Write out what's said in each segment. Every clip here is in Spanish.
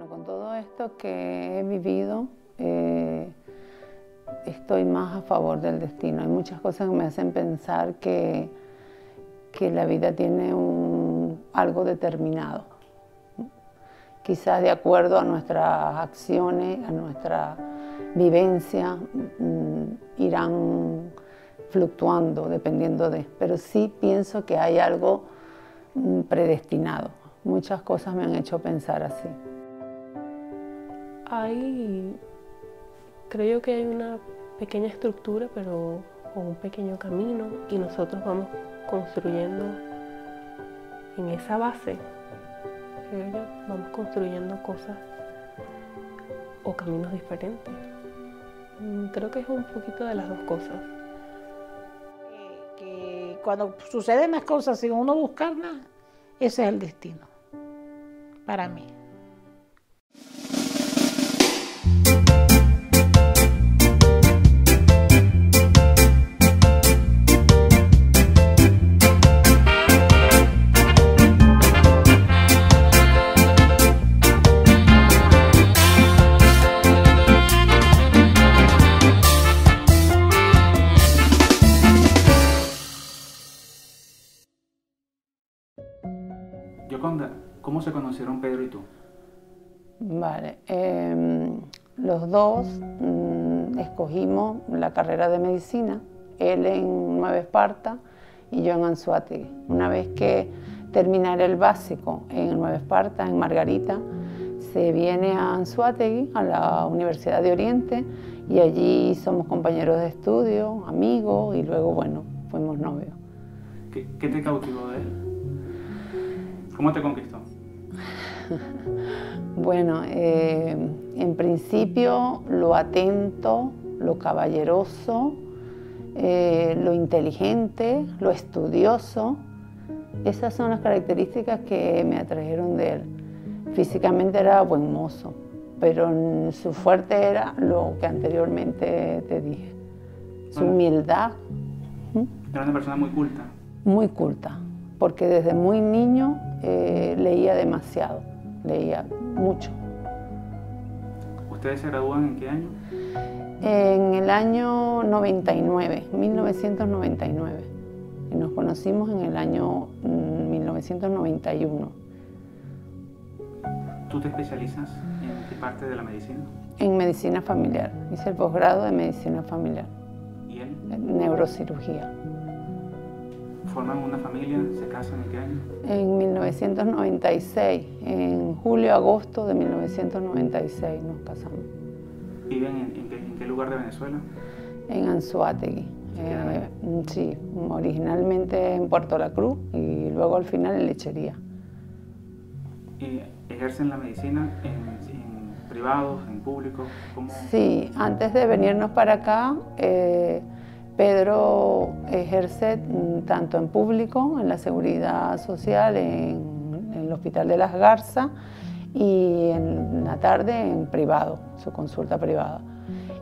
Bueno, con todo esto que he vivido, estoy más a favor del destino. Hay muchas cosas que me hacen pensar que la vida tiene algo determinado. Quizás de acuerdo a nuestras acciones, a nuestra vivencia, irán fluctuando dependiendo de... Pero sí pienso que hay algo predestinado. Muchas cosas me han hecho pensar así. Creo que hay una pequeña estructura, pero con un pequeño camino, y nosotros vamos construyendo en esa base, creo yo, vamos construyendo cosas o caminos diferentes. Creo que es un poquito de las dos cosas. Que cuando suceden las cosas sin uno buscarlas, ese es el destino, para mí. Yoconda, ¿cómo se conocieron Pedro y tú? Vale, los dos escogimos la carrera de medicina, él en Nueva Esparta y yo en Anzoátegui. Una vez que terminara el básico en Nueva Esparta, en Margarita, se viene a Anzoátegui, a la Universidad de Oriente, y allí somos compañeros de estudio, amigos, y luego, bueno, fuimos novios. ¿Qué te cautivó de él? ¿Cómo te conquistó? Bueno, en principio lo atento, lo caballeroso, lo inteligente, lo estudioso. Esas son las características que me atrajeron de él. Físicamente era buen mozo, pero su fuerte era lo que anteriormente te dije. Su humildad. Era una persona muy culta. Muy culta, porque desde muy niño leía demasiado, leía mucho. ¿Ustedes se gradúan en qué año? En el año 99, 1999. Y nos conocimos en el año 1991. ¿Tú te especializas en qué parte de la medicina? En medicina familiar. Hice el posgrado de medicina familiar. ¿Y él? En neurocirugía. ¿Forman una familia? ¿Se casan en qué año? En 1996, en julio-agosto de 1996 nos casamos. ¿Viven en qué lugar de Venezuela? En Anzoátegui. Sí, originalmente en Puerto La Cruz y luego al final en Lechería. ¿Y ejercen la medicina en privados, en público? ¿Cómo? Sí, antes de venirnos para acá, Pedro ejerce tanto en público, en la Seguridad Social, en el Hospital de las Garzas, y en la tarde en privado, su consulta privada.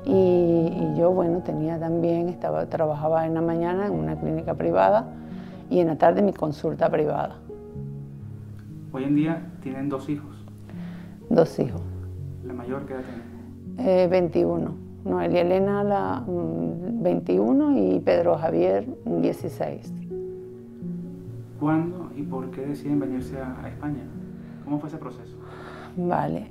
Y yo, bueno, tenía también, trabajaba en la mañana en una clínica privada y en la tarde mi consulta privada. Hoy en día tienen 2 hijos. 2 hijos. ¿La mayor qué edad tiene? 21. Noelia Elena 21 y Pedro Javier 16. ¿Cuándo y por qué deciden venirse a España? ¿Cómo fue ese proceso? Vale.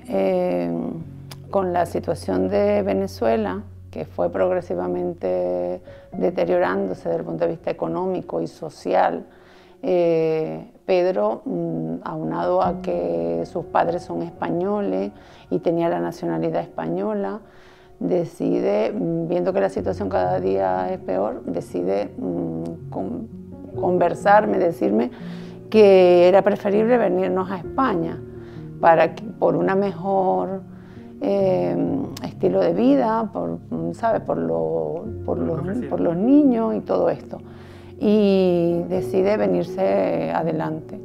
Con la situación de Venezuela, que fue progresivamente deteriorándose desde el punto de vista económico y social, Pedro, aunado a que sus padres son españoles y tenía la nacionalidad española, decide, viendo que la situación cada día es peor, decide conversarme, decirme que era preferible venirnos a España por una mejor estilo de vida, ¿sabe? por los niños y todo esto. Y decide venirse adelante.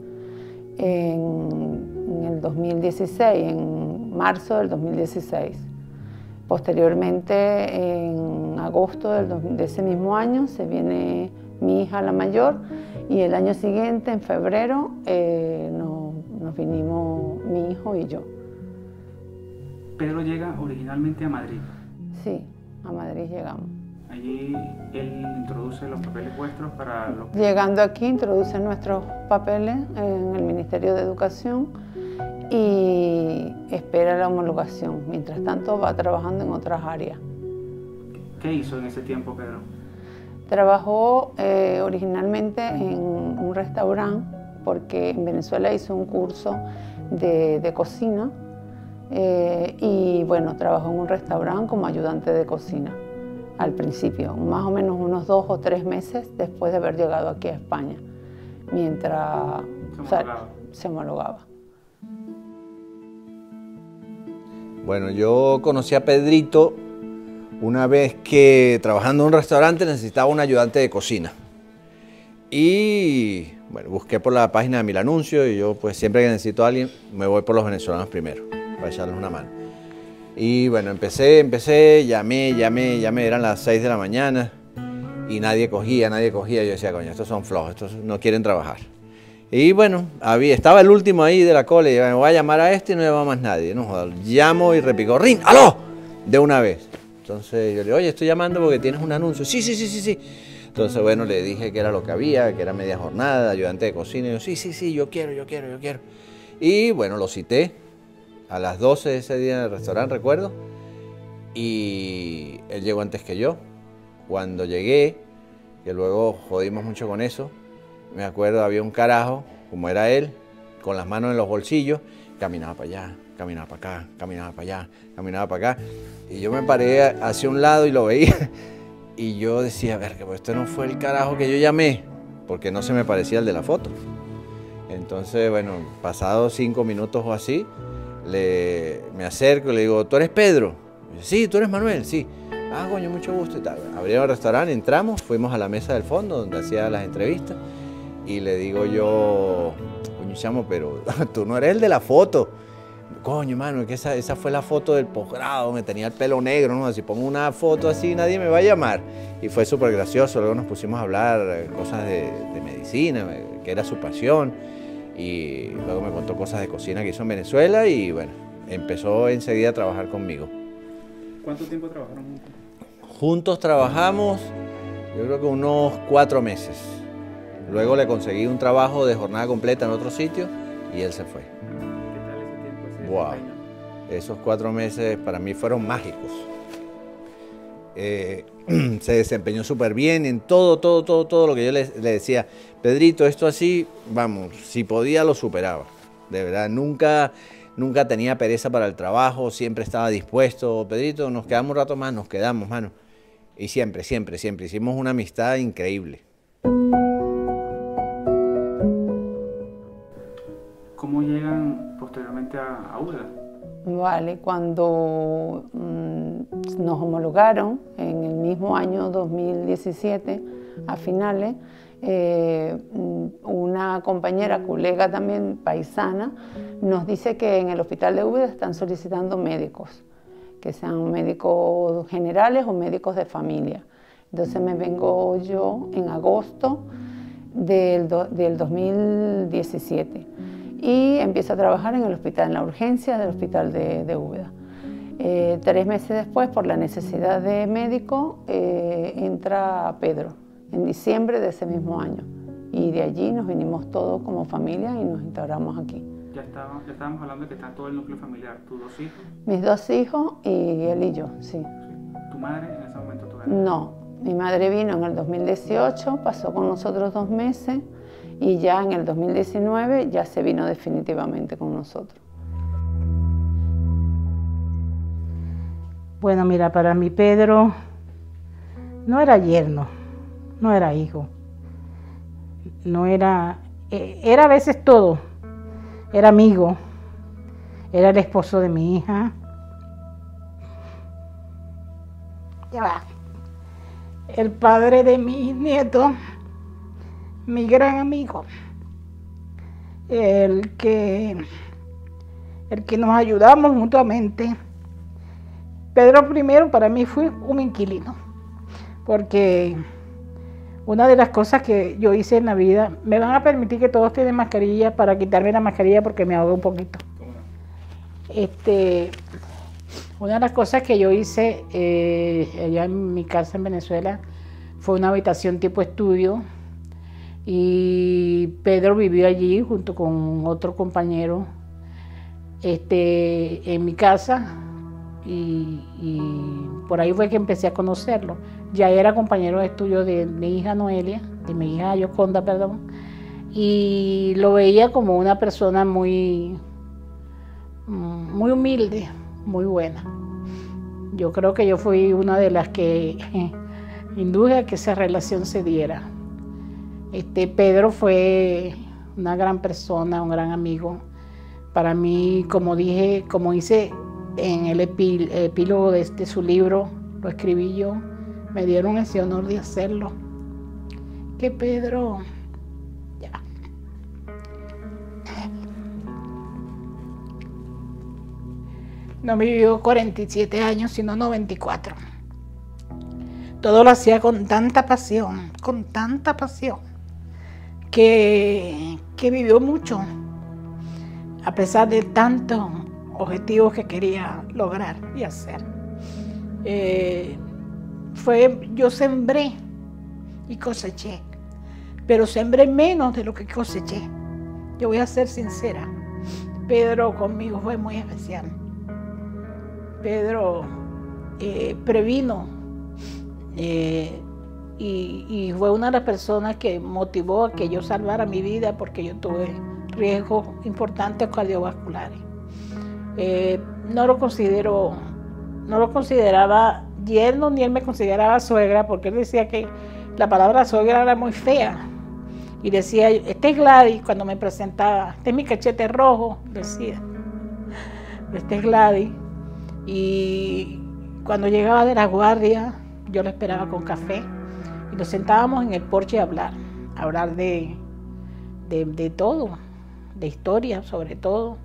En el 2016, en marzo del 2016. Posteriormente, en agosto de ese mismo año, se viene mi hija la mayor y el año siguiente, en febrero, nos vinimos mi hijo y yo. Pedro llega originalmente a Madrid. Sí, a Madrid llegamos. Allí él introduce los papeles vuestros para los... Llegando aquí introduce nuestros papeles en el Ministerio de Educación y espera la homologación. Mientras tanto va trabajando en otras áreas. ¿Qué hizo en ese tiempo, Pedro? Trabajó originalmente en un restaurante porque en Venezuela hizo un curso de cocina y bueno, trabajó en un restaurante como ayudante de cocina al principio, más o menos unos 2 o 3 meses después de haber llegado aquí a España, mientras se homologaba. Bueno, yo conocí a Pedrito una vez que trabajando en un restaurante necesitaba un ayudante de cocina. Y bueno, busqué por la página de Mil Anuncios y yo pues siempre que necesito a alguien me voy por los venezolanos primero, para echarles una mano. Y bueno, empecé, llamé, eran las 6 de la mañana y nadie cogía. Yo decía, coño, estos son flojos, estos no quieren trabajar. Y bueno, estaba el último ahí de la cola y me voy a llamar a este y no llama más nadie. No, joder, llamo y repico, ¡ring! ¡Aló! De una vez. Entonces yo le digo, oye, estoy llamando porque tienes un anuncio. Sí. Entonces, bueno, le dije que era lo que había, que era media jornada, ayudante de cocina. Y yo, sí, yo quiero. Y bueno, lo cité a las 12 de ese día en el restaurante, recuerdo. Y él llegó antes que yo. Cuando llegué, que luego jodimos mucho con eso, me acuerdo, había un carajo, como era él, con las manos en los bolsillos, caminaba para allá, caminaba para acá, caminaba para allá, caminaba para acá. Y yo me paré hacia un lado y lo veía. Y yo decía, a ver, que pues este no fue el carajo que yo llamé, porque no se me parecía el de la foto. Entonces, bueno, pasados 5 minutos o así, me acerco y le digo, ¿tú eres Pedro? Y dice, sí, ¿tú eres Manuel? Sí. Ah, coño, mucho gusto y tal. Abrieron el restaurante, entramos, fuimos a la mesa del fondo donde hacía las entrevistas. Y le digo yo, coño, chamo, pero tú no eres el de la foto. Coño, mano, que esa fue la foto del posgrado, me tenía el pelo negro, ¿no? Si pongo una foto así nadie me va a llamar. Y fue súper gracioso, luego nos pusimos a hablar cosas de medicina, que era su pasión. Y luego me contó cosas de cocina que hizo en Venezuela y bueno, empezó enseguida a trabajar conmigo. ¿Cuánto tiempo trabajaron juntos? Juntos trabajamos, yo creo que unos 4 meses. Luego le conseguí un trabajo de jornada completa en otro sitio y él se fue. ¿Qué tal ese tiempo? Wow. Esos 4 meses para mí fueron mágicos. Se desempeñó súper bien en todo lo que yo le decía. Pedrito, esto así, vamos, si podía lo superaba. De verdad, nunca tenía pereza para el trabajo, siempre estaba dispuesto. Pedrito, nos quedamos un rato más, nos quedamos, mano. Y siempre. Hicimos una amistad increíble. ¿Cómo llegan posteriormente a Úbeda? Vale, cuando nos homologaron en el mismo año 2017, a finales, una compañera, colega también paisana, nos dice que en el hospital de Úbeda están solicitando médicos, que sean médicos generales o médicos de familia. Entonces me vengo yo en agosto del 2017 y empiezo a trabajar en el hospital, en la urgencia del hospital de Úbeda. 3 meses después, por la necesidad de médico, entra Pedro, en diciembre de ese mismo año. Y de allí nos vinimos todos como familia y nos integramos aquí. Ya estábamos hablando de que está todo el núcleo familiar, tus 2 hijos. Mis 2 hijos y él y yo, sí. ¿Tu madre en ese momento todavía? No, mi madre vino en el 2018, pasó con nosotros 2 meses y ya en el 2019 ya se vino definitivamente con nosotros. Bueno, mira, para mí Pedro no era yerno, no era hijo, no era, era a veces todo, era amigo, era el esposo de mi hija. Ya va. El padre de mis nietos, mi gran amigo, el que nos ayudamos mutuamente. Pedro primero para mí fue un inquilino, porque una de las cosas que yo hice en la vida, me van a permitir que todos tienen mascarilla para quitarme la mascarilla porque me ahogo un poquito. Una de las cosas que yo hice allá en mi casa en Venezuela fue una habitación tipo estudio y Pedro vivió allí junto con otro compañero en mi casa y por ahí fue que empecé a conocerlo. Ya era compañero de estudio de mi hija Noelia, de mi hija Yoconda, perdón, y lo veía como una persona muy humilde, muy buena. Yo creo que yo fui una de las que induje a que esa relación se diera. Pedro fue una gran persona, un gran amigo. Para mí, como dije, como hice en el epílogo de su libro, lo escribí yo, me dieron ese honor de hacerlo. Que Pedro, ya. No me vivió 47 años, sino 94. Todo lo hacía con tanta pasión, que vivió mucho, a pesar de tantos objetivos que quería lograr y hacer. Yo sembré y coseché, pero sembré menos de lo que coseché. Yo voy a ser sincera, Pedro conmigo fue muy especial. Pedro previno y fue una de las personas que motivó a que yo salvara mi vida porque yo tuve riesgos importantes cardiovasculares. No lo consideraba yerno ni él me consideraba suegra porque él decía que la palabra suegra era muy fea y decía, este es Gladys, cuando me presentaba, este es mi cachete rojo, decía, este es Gladys. Y cuando llegaba de la guardia, yo lo esperaba con café y nos sentábamos en el porche a hablar de todo, de historia sobre todo.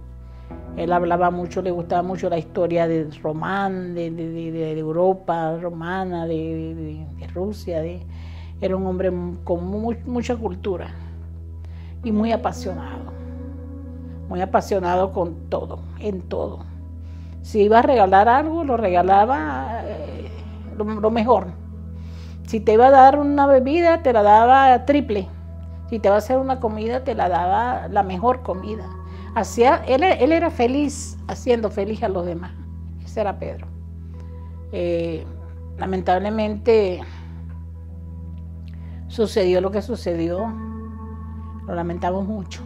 Él hablaba mucho, le gustaba mucho la historia de de Europa romana, de Rusia. Era un hombre con mucha cultura y muy apasionado con todo, en todo. Si iba a regalar algo, lo regalaba lo mejor. Si te iba a dar una bebida, te la daba triple. Si te iba a hacer una comida, te la daba la mejor comida. Él era feliz haciendo feliz a los demás. Ese era Pedro. Lamentablemente sucedió lo que sucedió. Lo lamentamos mucho.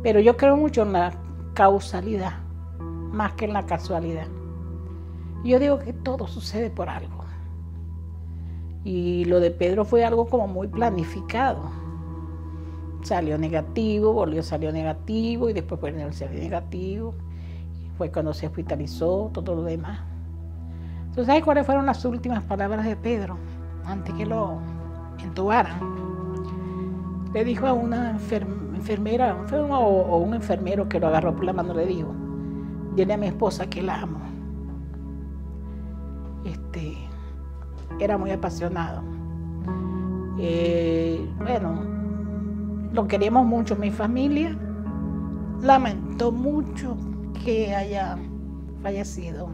Pero yo creo mucho en la causalidad, más que en la casualidad. Yo digo que todo sucede por algo. Y lo de Pedro fue algo como muy planificado. Salió negativo, salió negativo y después salió negativo. Fue cuando se hospitalizó, todo lo demás. ¿Tú sabes cuáles fueron las últimas palabras de Pedro antes que lo entubaran? Le dijo a una enfermera, o un enfermero que lo agarró por la mano, le dijo, dile a mi esposa que la amo. Era muy apasionado. Bueno, lo queríamos mucho. Mi familia lamentó mucho que haya fallecido.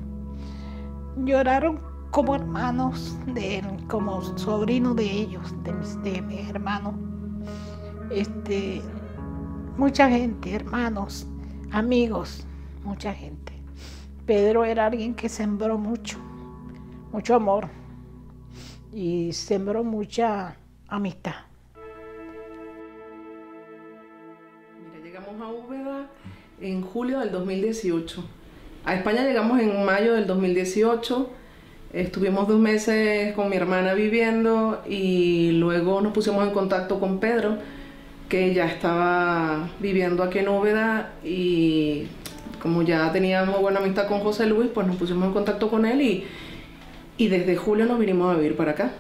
Lloraron como hermanos de él, como sobrinos de ellos, de mis hermanos. Mucha gente, hermanos, amigos, mucha gente. Pedro era alguien que sembró mucho amor y sembró mucha amistad. Mira, llegamos a Úbeda en julio del 2018. A España llegamos en mayo del 2018. Estuvimos 2 meses con mi hermana viviendo y luego nos pusimos en contacto con Pedro, que ya estaba viviendo aquí en Úbeda, y como ya teníamos buena amistad con José Luis, pues nos pusimos en contacto con él y desde julio nos vinimos a vivir para acá.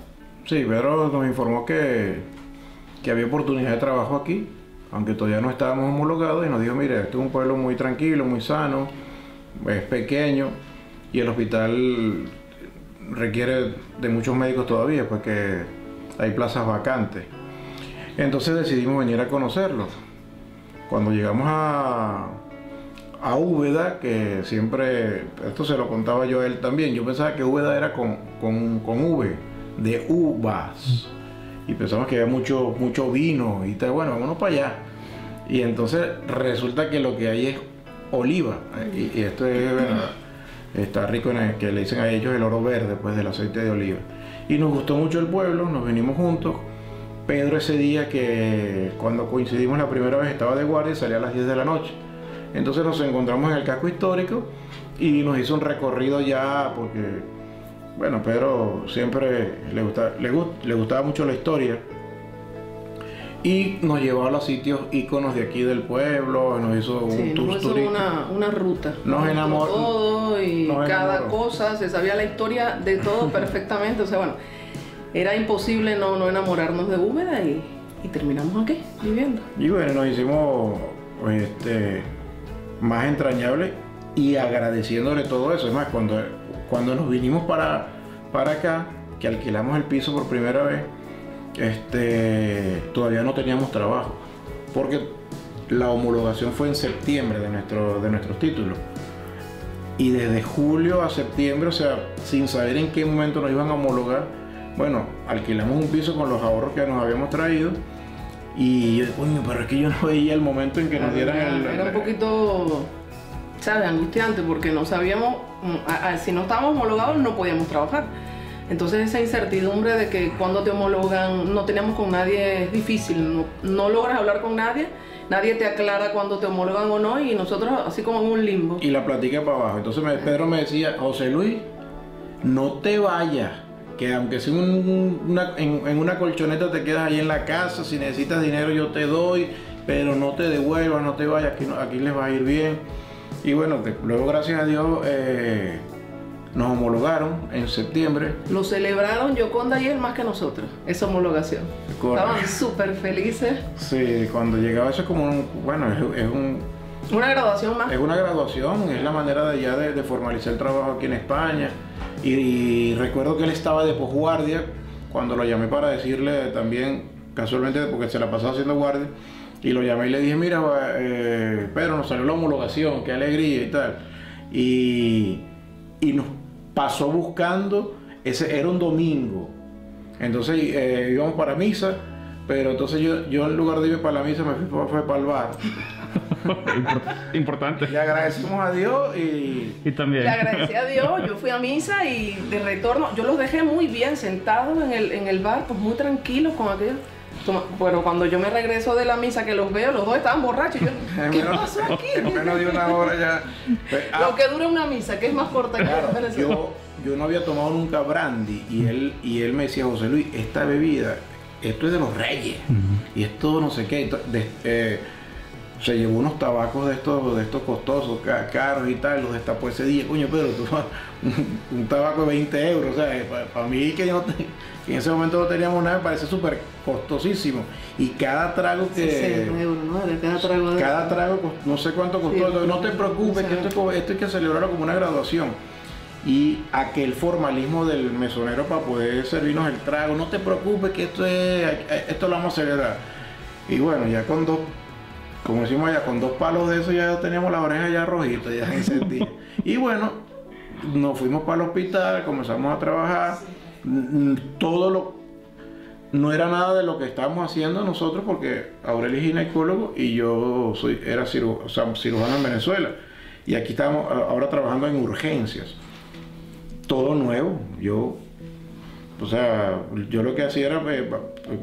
Sí, Pedro nos informó que había oportunidad de trabajo aquí, aunque todavía no estábamos homologados, y nos dijo, mire, este es un pueblo muy tranquilo, muy sano, es pequeño y el hospital requiere de muchos médicos todavía, porque hay plazas vacantes. Entonces decidimos venir a conocerlos. Cuando llegamos a a Úbeda, que siempre, esto se lo contaba yo a él también, yo pensaba que Úbeda era con V, de uvas, y pensamos que había mucho vino, y tal, bueno, vámonos para allá. Y entonces resulta que lo que hay es oliva, y esto es, bueno, está rico en el que le dicen a ellos el oro verde, pues del aceite de oliva. Y nos gustó mucho el pueblo, nos vinimos juntos. Pedro ese día, que cuando coincidimos la primera vez, estaba de guardia y salía a las 10 de la noche. Entonces nos encontramos en el casco histórico y nos hizo un recorrido ya, porque, bueno, Pedro siempre le gustaba mucho la historia. Y nos llevó a los sitios íconos de aquí del pueblo, nos hizo un tour turístico. Una ruta. Nos enamoró. Todo y cada cosa, se sabía la historia de todo perfectamente. O sea, bueno, era imposible no enamorarnos de Úbeda y terminamos aquí, viviendo. Y bueno, nos hicimos más entrañables y agradeciéndole todo eso. Es más, cuando nos vinimos para acá, que alquilamos el piso por primera vez, todavía no teníamos trabajo, porque la homologación fue en septiembre de nuestros títulos, y desde julio a septiembre, o sea, sin saber en qué momento nos iban a homologar, bueno, alquilamos un piso con los ahorros que nos habíamos traído, y yo, coño, pero es que yo no veía el momento en que nos dieran Era un poquito, ¿sabes?, angustiante, porque no sabíamos, si no estábamos homologados no podíamos trabajar. Entonces esa incertidumbre de que cuando te homologan, no teníamos con nadie, es difícil, no logras hablar con nadie, nadie te aclara cuando te homologan o no, y nosotros así como en un limbo. Y la platica para abajo. Entonces Pedro me decía, José Luis, no te vayas, que aunque sea en una colchoneta te quedas ahí en la casa, si necesitas dinero yo te doy, pero no te devuelvas, no te vayas, aquí les va a ir bien. Y bueno, luego gracias a Dios nos homologaron en septiembre. Lo celebraron Yoconda y él más que nosotros, esa homologación. Correcto. Estaban súper felices. Sí, cuando llegaba eso es como una graduación más. Es una graduación, es la manera de formalizar el trabajo aquí en España. Y recuerdo que él estaba de posguardia cuando lo llamé para decirle también, casualmente, porque se la pasaba haciendo guardia, y lo llamé y le dije, mira, Pedro, nos salió la homologación, qué alegría y tal. Y nos pasó buscando, era un domingo, entonces íbamos para misa, pero entonces yo en lugar de ir para la misa me fui para el bar. Importante. Le agradecimos a Dios y también. Le agradecí a Dios, yo fui a misa y de retorno, yo los dejé muy bien sentados en el bar, pues muy tranquilos con aquello. Pero cuando yo me regreso de la misa que los veo, los dos estaban borrachos. Yo, ¿qué pasó aquí? En menos de una hora ya. Lo que dura una misa, que es más corta claro, que Venezuela. Yo no había tomado nunca brandy y él me decía, José Luis, esta bebida, esto es de los reyes. Y esto no sé qué. Se llevó unos tabacos de estos costosos, caros y tal, los destapó ese día. Coño, Pedro, un tabaco de 20 euros, o sea, para mí que en ese momento no teníamos nada, me parece súper costosísimo. Y cada trago que... 60 euros, ¿no? Cada trago, no sé cuánto costó. Sí, no te preocupes, que esto hay que celebrarlo como una graduación. Y aquel formalismo del mesonero para poder servirnos el trago, no te preocupes, que esto lo vamos a celebrar. Y bueno, ya con como decimos allá, con 2 palos de eso ya teníamos las orejas ya rojitas, ya encendidas. Y bueno, nos fuimos para el hospital, comenzamos a trabajar. No era nada de lo que estábamos haciendo nosotros, porque Aurelio es ginecólogo y yo era cirujano en Venezuela. Y aquí estamos ahora trabajando en urgencias. Todo nuevo. Yo lo que hacía era,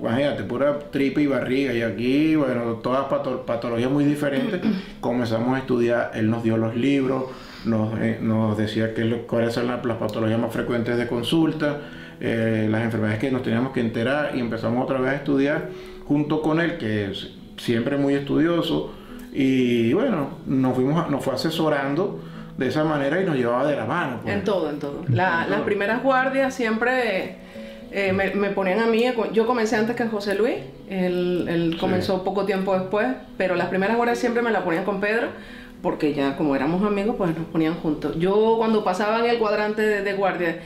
imagínate, pura tripa y barriga, y aquí, bueno, todas patologías muy diferentes. Comenzamos a estudiar, él nos dio los libros, nos decía cuáles eran las patologías más frecuentes de consulta, las enfermedades que nos teníamos que enterar, y empezamos otra vez a estudiar junto con él, que es siempre muy estudioso, y bueno, nos fue asesorando de esa manera y nos llevaba de la mano. Pues. En todo. Las primeras guardias siempre me ponían a mí. Yo comencé antes que José Luis, él comenzó poco tiempo después, pero las primeras guardias siempre me la ponían con Pedro, porque ya como éramos amigos, pues nos ponían juntos. Yo cuando pasaba en el cuadrante de guardia,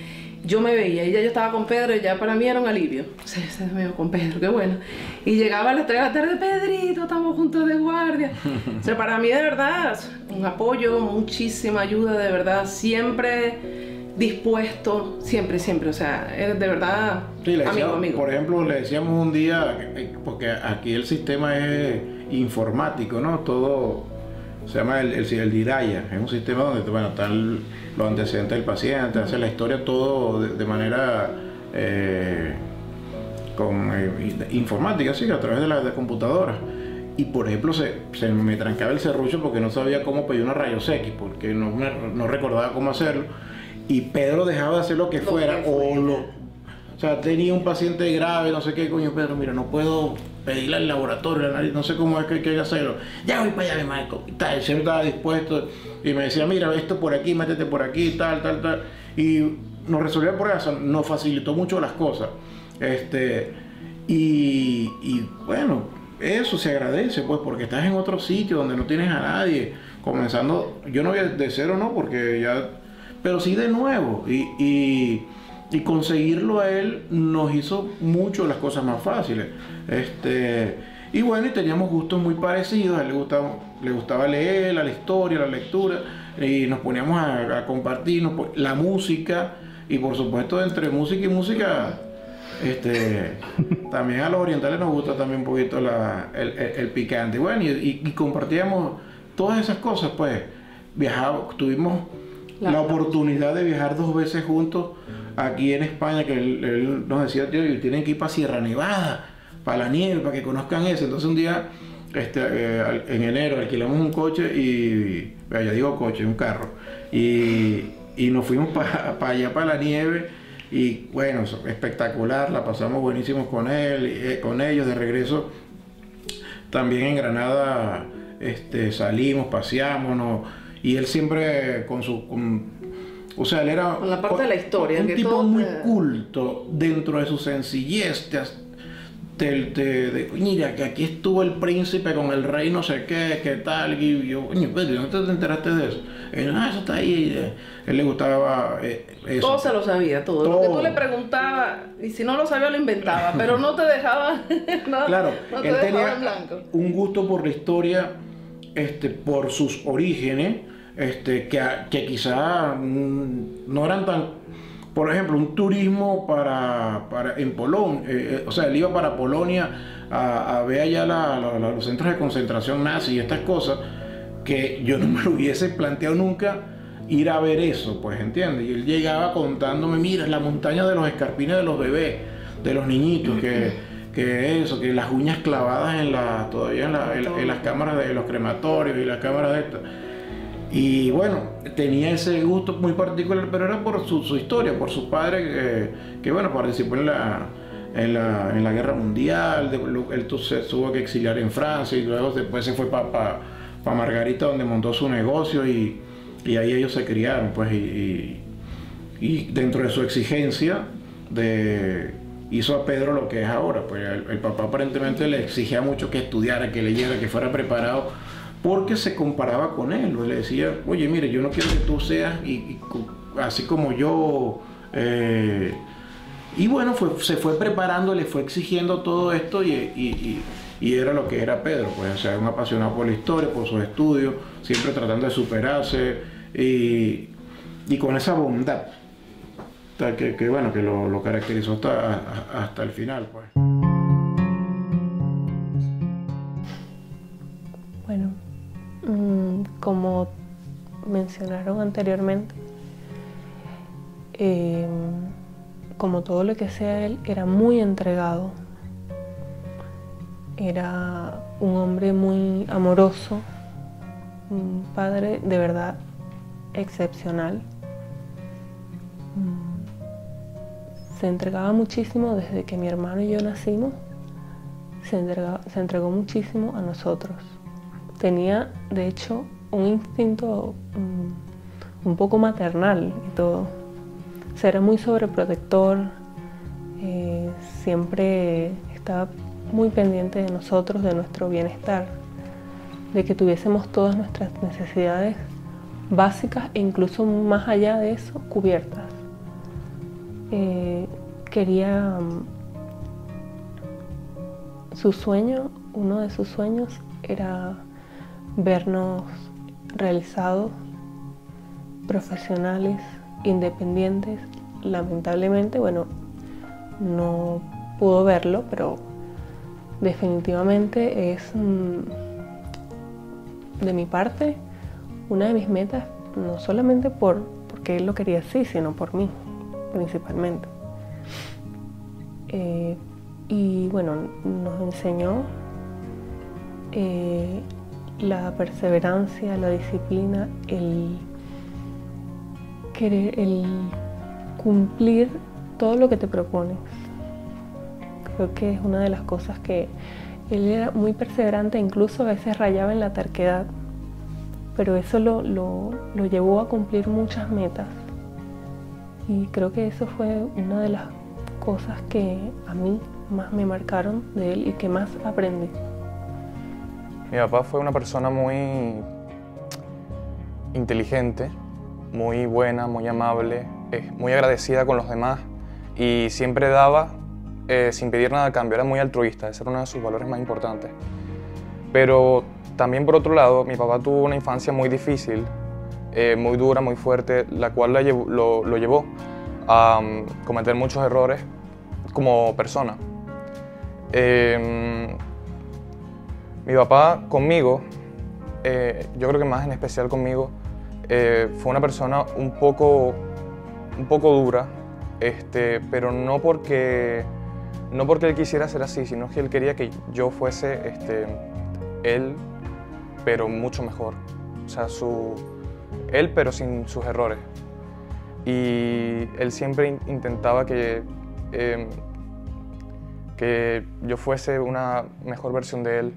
yo me veía y ya yo estaba con Pedro y ya para mí era un alivio. O sea, se me veo con Pedro, qué bueno. Y llegaba a las 3 de la tarde, Pedrito, estamos juntos de guardia. O sea, para mí de verdad, un apoyo, muchísima ayuda, de verdad, siempre dispuesto, siempre, siempre. O sea, es de verdad sí, amigo. Por ejemplo, le decíamos un día, porque aquí el sistema es informático, ¿no? Todo se llama el Diraya, es un sistema donde, bueno, están los antecedentes del paciente, hace la historia todo de manera informática, sí, a través de la computadora. Y por ejemplo se me trancaba el serrucho porque no sabía cómo pedir una rayos X, porque no recordaba cómo hacerlo. Y Pedro dejaba de hacer lo que fuera. O sea, tenía un paciente grave, no sé qué, coño, Pedro, mira, no puedo pedirle al laboratorio, no sé cómo es que hay que hacerlo. Ya voy para allá, mi Marco. Y tal, siempre estaba dispuesto y me decía, mira, esto por aquí, métete por aquí, tal. Y nos resolvió por eso, nos facilitó mucho las cosas. Y bueno, eso se agradece, pues, porque estás en otro sitio donde no tienes a nadie, comenzando, yo no voy de cero, no, porque ya, pero sí de nuevo, y conseguirlo a él nos hizo mucho las cosas más fáciles. Y bueno, y teníamos gustos muy parecidos, a él le gustaba leer, la historia, la lectura, y nos poníamos a compartirnos la música, y por supuesto entre música y música, también a los orientales nos gusta también un poquito el picante. Bueno, y compartíamos todas esas cosas, pues tuvimos la oportunidad de viajar 2 veces juntos aquí en España, que él nos decía, tío, tienen que ir para Sierra Nevada, para la nieve, para que conozcan eso. Entonces un día, en enero, alquilamos un coche un carro, y nos fuimos para allá, para la nieve, y bueno, espectacular, la pasamos buenísimos con ellos. De regreso, también en Granada, salimos, paseámonos, y él siempre o sea, él era con la parte de la historia, un que tipo todo muy culto dentro de su sencillez. Mira, que aquí estuvo el príncipe con el rey no sé qué tal, y yo, coño, Pedro, ¿no te enteraste de eso? Eso está ahí. Él le gustaba eso. Todo se lo sabía, todo. Lo que tú le preguntabas, y si no lo sabía lo inventaba, pero no te dejaba, claro, no te él dejaba tenía en blanco. un gusto por la historia, por sus orígenes, que quizá no eran tan, por ejemplo, un turismo en Polonia, o sea, él iba para Polonia a ver allá los centros de concentración nazi y estas cosas, que yo no me lo hubiese planteado nunca ir a ver eso, pues, ¿entiendes? Y él llegaba contándome, mira, la montaña de los escarpines de los bebés, de los niñitos, que las uñas clavadas todavía en las cámaras de los crematorios y las cámaras de estas. Y bueno, tenía ese gusto muy particular, pero era por su historia, por su padre, que bueno, participó en la Guerra Mundial. Él se tuvo que exiliar en Francia, y luego después se fue para Margarita, donde montó su negocio, y ahí ellos se criaron, pues, y dentro de su exigencia hizo a Pedro lo que es ahora. Pues el papá aparentemente le exigía mucho que estudiara, que leyera, que fuera preparado, porque se comparaba con él. Le decía, oye, mire, yo no quiero que tú seas así como yo. Y bueno, se fue preparando, le fue exigiendo todo esto, y era lo que era Pedro, pues, o sea, un apasionado por la historia, por sus estudios, siempre tratando de superarse, y con esa bondad que bueno, que lo caracterizó hasta el final, pues. Bueno, como mencionaron anteriormente, como todo lo que hacía él, era muy entregado. Era un hombre muy amoroso, un padre de verdad excepcional. Se entregaba muchísimo desde que mi hermano y yo nacimos. Se entregó muchísimo a nosotros. Tenía, de hecho, un instinto un poco maternal y todo. O sea, era muy sobreprotector, siempre estaba muy pendiente de nosotros, de nuestro bienestar, de que tuviésemos todas nuestras necesidades básicas e incluso más allá de eso, cubiertas. quería su sueño, uno de sus sueños era vernos realizados, profesionales, independientes. Lamentablemente, bueno, no pudo verlo, pero definitivamente es de mi parte una de mis metas, no solamente porque él lo quería así, sino por mí, principalmente. Y bueno, nos enseñó la perseverancia, la disciplina, el querer, el cumplir todo lo que te propones. Creo que es una de las cosas que él era muy perseverante, incluso a veces rayaba en la terquedad, pero eso lo llevó a cumplir muchas metas. Y creo que eso fue una de las cosas que a mí más me marcaron de él y que más aprendí. Mi papá fue una persona muy inteligente, muy buena, muy amable, muy agradecida con los demás y siempre daba sin pedir nada a cambio. Era muy altruista, ese era uno de sus valores más importantes. Pero también, por otro lado, mi papá tuvo una infancia muy difícil, muy dura, muy fuerte, la cual lo llevó a cometer muchos errores como persona. Mi papá conmigo, yo creo que más en especial conmigo, fue una persona un poco dura, pero no porque él quisiera ser así, sino que él quería que yo fuese él, pero mucho mejor. O sea, él, pero sin sus errores. Y él siempre intentaba que yo fuese una mejor versión de él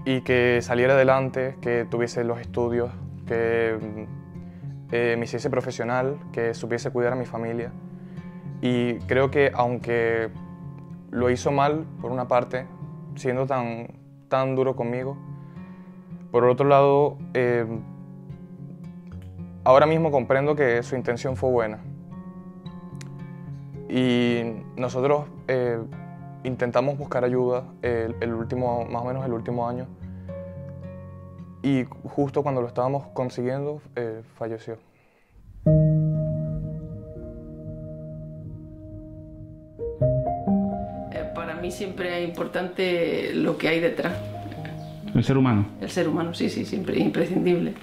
y que saliera adelante, que tuviese los estudios, que me hiciese profesional, que supiese cuidar a mi familia. Y creo que aunque lo hizo mal, por una parte, siendo tan duro conmigo, por otro lado, ahora mismo comprendo que su intención fue buena. Y nosotros intentamos buscar ayuda más o menos el último año. Y justo cuando lo estábamos consiguiendo, falleció. Para mí siempre es importante lo que hay detrás. ¿El ser humano? El ser humano, sí, siempre es imprescindible.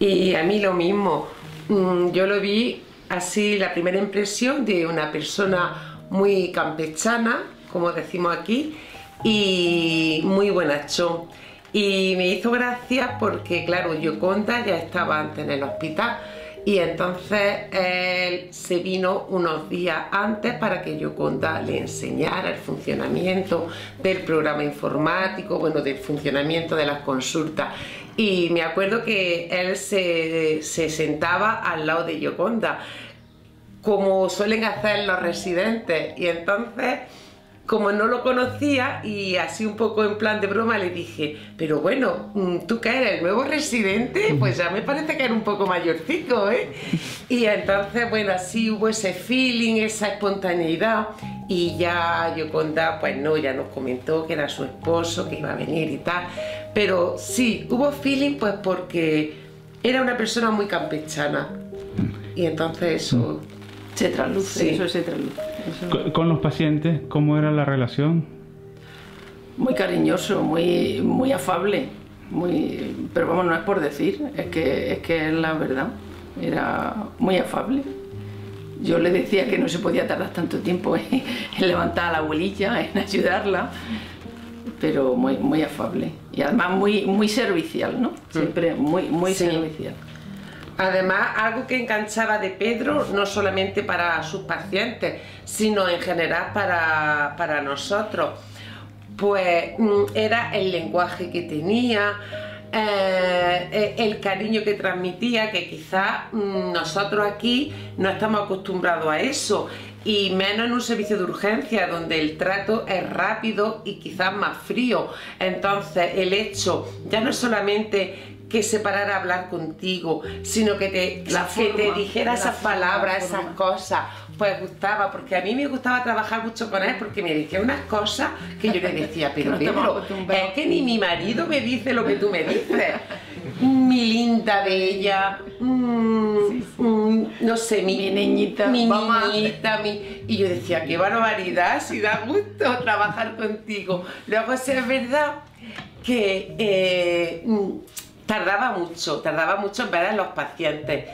Y a mí lo mismo. Yo lo vi así, la primera impresión de una persona muy campechana, como decimos aquí, y muy bonachón. Y me hizo gracia porque, claro, Gioconda ya estaba antes en el hospital y entonces él se vino unos días antes para que Gioconda le enseñara el funcionamiento del programa informático, bueno, del funcionamiento de las consultas. Y me acuerdo que él se sentaba al lado de Gioconda, como suelen hacer los residentes, y entonces, como no lo conocía y así un poco en plan de broma, le dije, pero bueno, tú que eres el nuevo residente, pues ya me parece que eres un poco mayorcito, ¿eh? Y entonces, bueno, así hubo ese feeling, esa espontaneidad, y ya Gioconda, pues no, ya nos comentó que era su esposo, que iba a venir y tal, pero sí, hubo feeling pues porque era una persona muy campechana, y entonces eso... Se trasluce, sí. Eso se trasluce. ¿Con los pacientes cómo era la relación? Muy cariñoso, muy afable, pero vamos, no es por decir, es que es la verdad. Era muy afable. Yo le decía que no se podía tardar tanto tiempo en levantar a la abuelilla, en ayudarla, pero muy afable. Y además muy servicial, ¿no? Siempre muy sí. Servicial. Además, algo que enganchaba de Pedro, no solamente para sus pacientes, sino en general para nosotros, pues era el lenguaje que tenía, el cariño que transmitía, que quizás nosotros aquí no estamos acostumbrados a eso, y menos en un servicio de urgencia donde el trato es rápido y quizás más frío. Entonces el hecho ya no es solamente que se parara a hablar contigo, sino que te dijera esas palabras, esas cosas, pues gustaba, porque a mí me gustaba trabajar mucho con él, porque me decía unas cosas que yo le decía, pero Pedro, es que ni mi marido me dice lo que tú me dices. Mi linda, bella, no sé, mi niñita, y yo decía, qué barbaridad, si da gusto trabajar contigo. Luego sí es verdad que tardaba mucho en ver a los pacientes,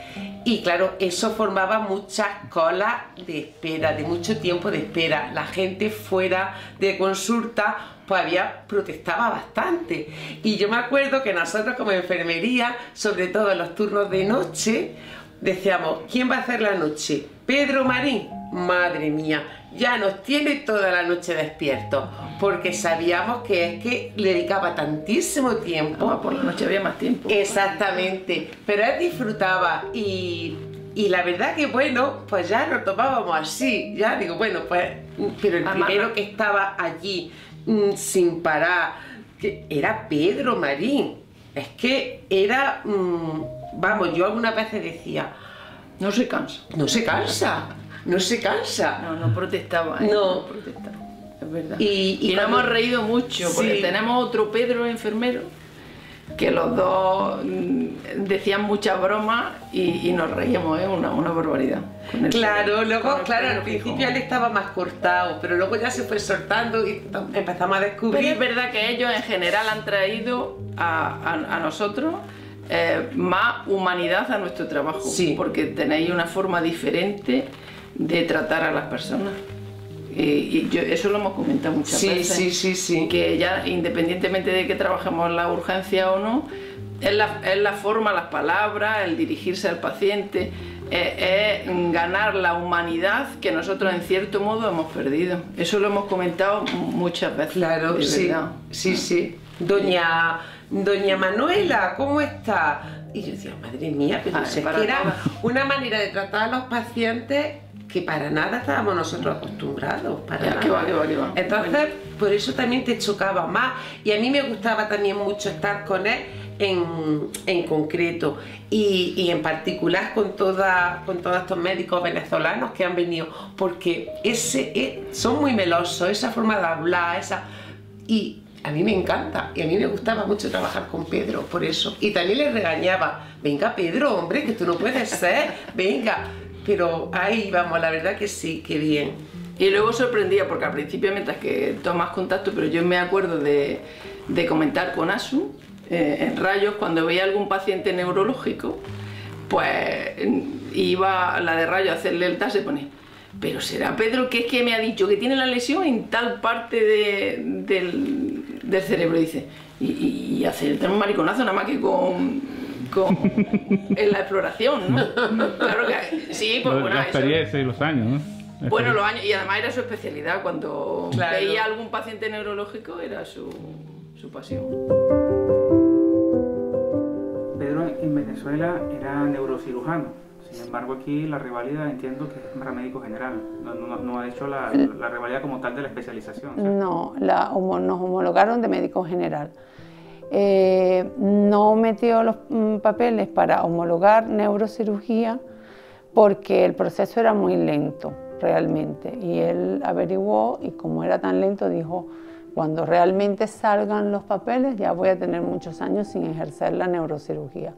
y claro, eso formaba muchas colas de espera, de mucho tiempo de espera. La gente fuera de consulta pues protestaba bastante, y yo me acuerdo que nosotros como enfermería, sobre todo en los turnos de noche, decíamos, ¿quién va a hacer la noche? ¿Pedro Marín? Madre mía, ya nos tiene toda la noche despiertos, porque sabíamos que le dedicaba tantísimo tiempo. Por la noche había más tiempo. Exactamente, pero él disfrutaba, y la verdad que bueno, pues ya lo tomábamos así, ya digo, bueno, pues, pero el primero que estaba allí sin parar, que era Pedro Marín. Es que era, vamos, yo algunas veces decía, no se cansa. No se cansa, no se cansa. No protestaba, no protestaba, es verdad. Y nos hemos reído mucho, porque tenemos otro Pedro enfermero, que los dos decían muchas bromas y nos reíamos, una barbaridad. Claro, luego, claro, al principio él estaba más cortado, pero luego ya se fue soltando y empezamos a descubrir. Pero es verdad que ellos en general han traído a nosotros más humanidad a nuestro trabajo, porque tenéis una forma diferente de tratar a las personas. Eso lo hemos comentado muchas veces. Sí. Que ya, independientemente de que trabajemos en la urgencia o no, es la forma, las palabras, el dirigirse al paciente, es ganar la humanidad que nosotros en cierto modo hemos perdido. Eso lo hemos comentado muchas veces. Claro, sí. Doña Manuela, ¿cómo está? Y yo decía, madre mía, pero es que era una manera de tratar a los pacientes que para nada estábamos nosotros acostumbrados, para nada. Que va. Entonces, por eso también te chocaba más, y a mí me gustaba también mucho estar con él en concreto, y en particular con todos estos médicos venezolanos que han venido, porque son muy melosos, esa forma de hablar, y a mí me encanta, y a mí me gustaba mucho trabajar con Pedro, por eso. Y también le regañaba, venga Pedro, hombre, que tú no puedes ser, venga. Pero ahí vamos, la verdad que sí, que bien. Y luego sorprendía, porque al principio, mientras que tomas contacto, pero yo me acuerdo de comentar con Asu, en rayos, cuando veía algún paciente neurológico, pues iba la de rayos a hacerle el TAS y pone, pero será Pedro que es que me ha dicho que tiene la lesión en tal parte del cerebro, dice, y hacer un mariconazo nada más que en la exploración, ¿no? Claro que sí, pues bueno, la experiencia y los años, ¿no? Bueno, los años, y además era su especialidad, cuando veía algún paciente neurológico era su pasión. Pedro en Venezuela era neurocirujano, sin embargo aquí la rivalidad entiendo que es paramédico general, no ha hecho la rivalidad como tal de la especialización, ¿sí? No, nos homologaron de médico general. No metió los papeles para homologar neurocirugía porque el proceso era muy lento realmente, y él averiguó, y como era tan lento dijo, cuando realmente salgan los papeles ya voy a tener muchos años sin ejercer la neurocirugía,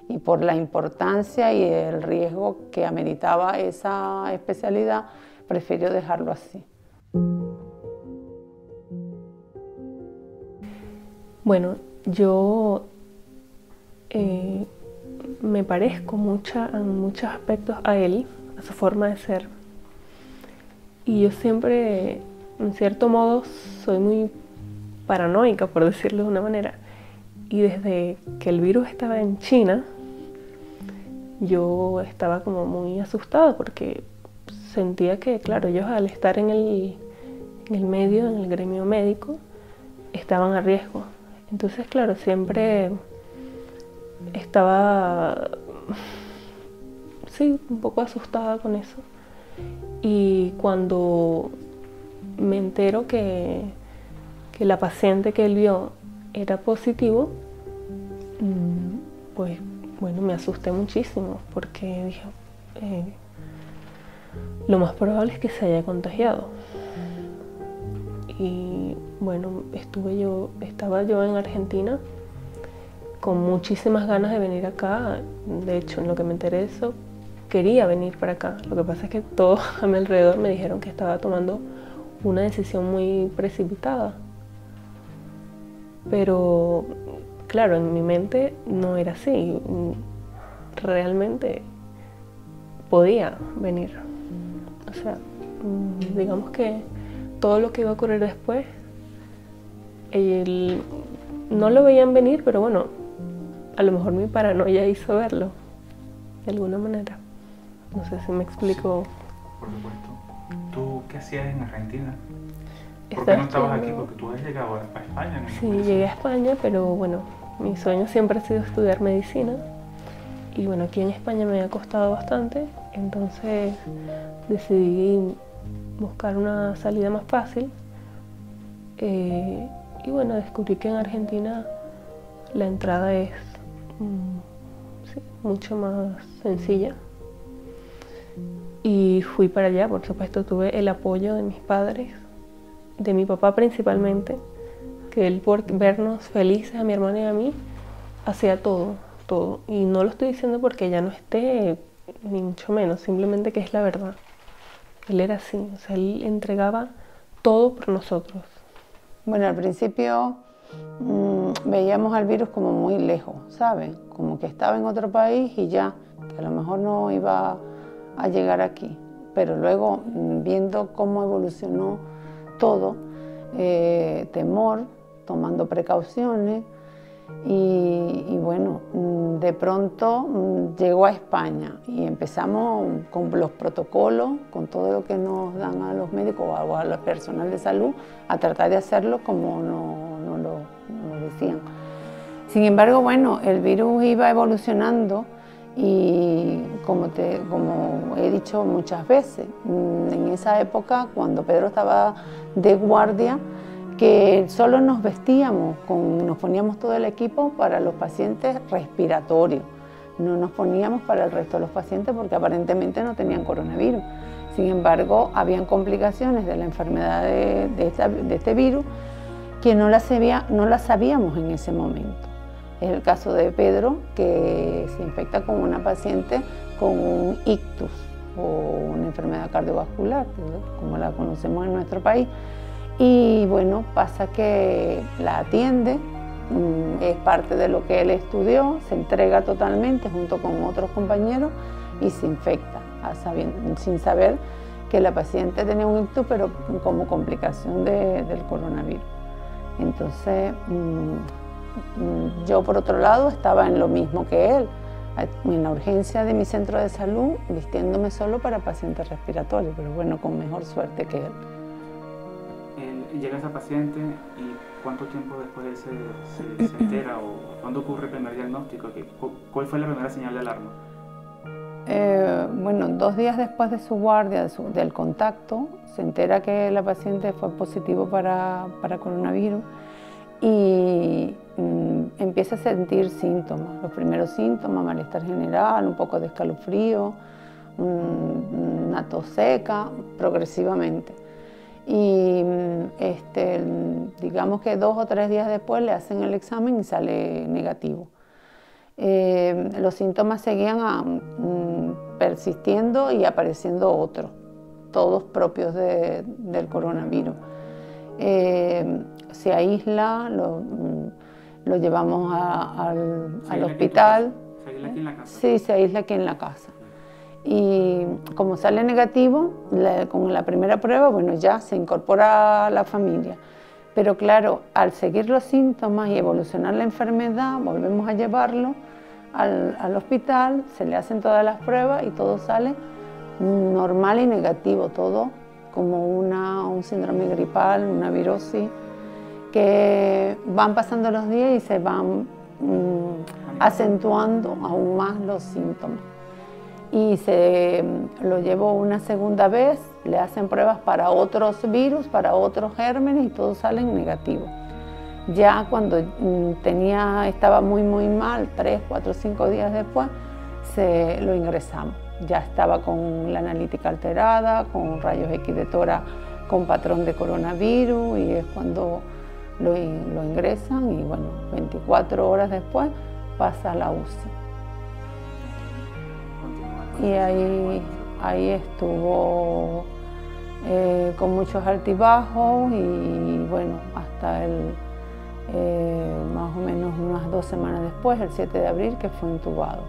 y por la importancia y el riesgo que ameritaba esa especialidad prefirió dejarlo así. Bueno, yo me parezco en muchos aspectos a él, a su forma de ser. Y yo siempre, en cierto modo, soy muy paranoica, por decirlo de una manera. Y desde que el virus estaba en China, yo estaba como muy asustada porque sentía que, claro, ellos al estar en el medio, en el gremio médico, estaban a riesgo. Entonces, claro, siempre estaba, sí, un poco asustada con eso. Y cuando me entero que la paciente que él vio era positivo, pues bueno, me asusté muchísimo porque dije, lo más probable es que se haya contagiado. Y bueno, estaba yo en Argentina con muchísimas ganas de venir acá. De hecho, en lo que me enteré de eso, quería venir para acá. Lo que pasa es que todos a mi alrededor me dijeron que estaba tomando una decisión muy precipitada. Pero claro, en mi mente no era así. Realmente podía venir. O sea, digamos que todo lo que iba a ocurrir después, no lo veían venir, pero bueno, a lo mejor mi paranoia hizo verlo, de alguna manera. No sé si me explico. Por supuesto. ¿Tú qué hacías en Argentina? ¿Por qué no estabas aquí? Porque tú has llegado a España, ¿no? Sí, llegué a España, pero bueno, mi sueño siempre ha sido estudiar medicina. Y bueno, aquí en España me ha costado bastante, entonces decidí buscar una salida más fácil. Y bueno, descubrí que en Argentina la entrada es sí, mucho más sencilla. Y fui para allá, por supuesto, tuve el apoyo de mis padres, de mi papá principalmente, que él por vernos felices a mi hermana y a mí, hacía todo. Y no lo estoy diciendo porque ya no esté, ni mucho menos, simplemente que es la verdad. Él era así, o sea, él entregaba todo por nosotros. Bueno, al principio veíamos al virus como muy lejos, ¿sabes? Como que estaba en otro país y ya, que a lo mejor no iba a llegar aquí. Pero luego, viendo cómo evolucionó todo, temor, tomando precauciones, y bueno, de pronto llegó a España y empezamos con los protocolos, con todo lo que nos dan a los médicos o a los personal de salud, a tratar de hacerlo como nos lo decían. Sin embargo, bueno, el virus iba evolucionando y como he dicho muchas veces, en esa época, cuando Pedro estaba de guardia, que solo nos vestíamos, nos poníamos todo el equipo para los pacientes respiratorios, no nos poníamos para el resto de los pacientes porque aparentemente no tenían coronavirus. Sin embargo, habían complicaciones de la enfermedad de este virus que no las sabíamos en ese momento. Es el caso de Pedro, que se infecta con una paciente con un ictus o una enfermedad cardiovascular, como la conocemos en nuestro país. Y bueno, pasa que la atiende, es parte de lo que él estudió, se entrega totalmente junto con otros compañeros y se infecta, sin saber que la paciente tenía un ictus, pero como complicación del coronavirus. Entonces, yo por otro lado estaba en lo mismo que él, en la urgencia de mi centro de salud, vistiéndome solo para pacientes respiratorios, pero bueno, con mejor suerte que él. Llega esa paciente y ¿cuánto tiempo después él se entera o cuándo ocurre el primer diagnóstico? ¿Cuál fue la primera señal de alarma? Bueno, 2 días después de su guardia, del contacto, se entera que la paciente fue positivo para coronavirus y empieza a sentir síntomas. Los primeros síntomas, malestar general, un poco de escalofrío, una tos seca, progresivamente. Y digamos que 2 o 3 días después le hacen el examen y sale negativo. Los síntomas seguían persistiendo y apareciendo otros, todos propios del coronavirus. Se aísla, lo llevamos al hospital. ¿Se aísla aquí en la casa? Sí, se aísla aquí en la casa. Y como sale negativo, con la primera prueba, bueno, ya se incorpora a la familia. Pero claro, al seguir los síntomas y evolucionar la enfermedad, volvemos a llevarlo al hospital, se le hacen todas las pruebas y todo sale normal y negativo, todo como un síndrome gripal, una virosis, que van pasando los días y se van acentuando aún más los síntomas. Y se lo llevó una segunda vez, le hacen pruebas para otros virus, para otros gérmenes y todos salen negativos. Ya cuando estaba muy mal, 3, 4, 5 días después, lo ingresamos. Ya estaba con la analítica alterada, con rayos X de tórax con patrón de coronavirus, y es cuando lo ingresan, y bueno, 24 horas después pasa a la UCI. Y ahí estuvo con muchos altibajos, y bueno, hasta más o menos unas 2 semanas después, el 7 de abril, que fue intubado.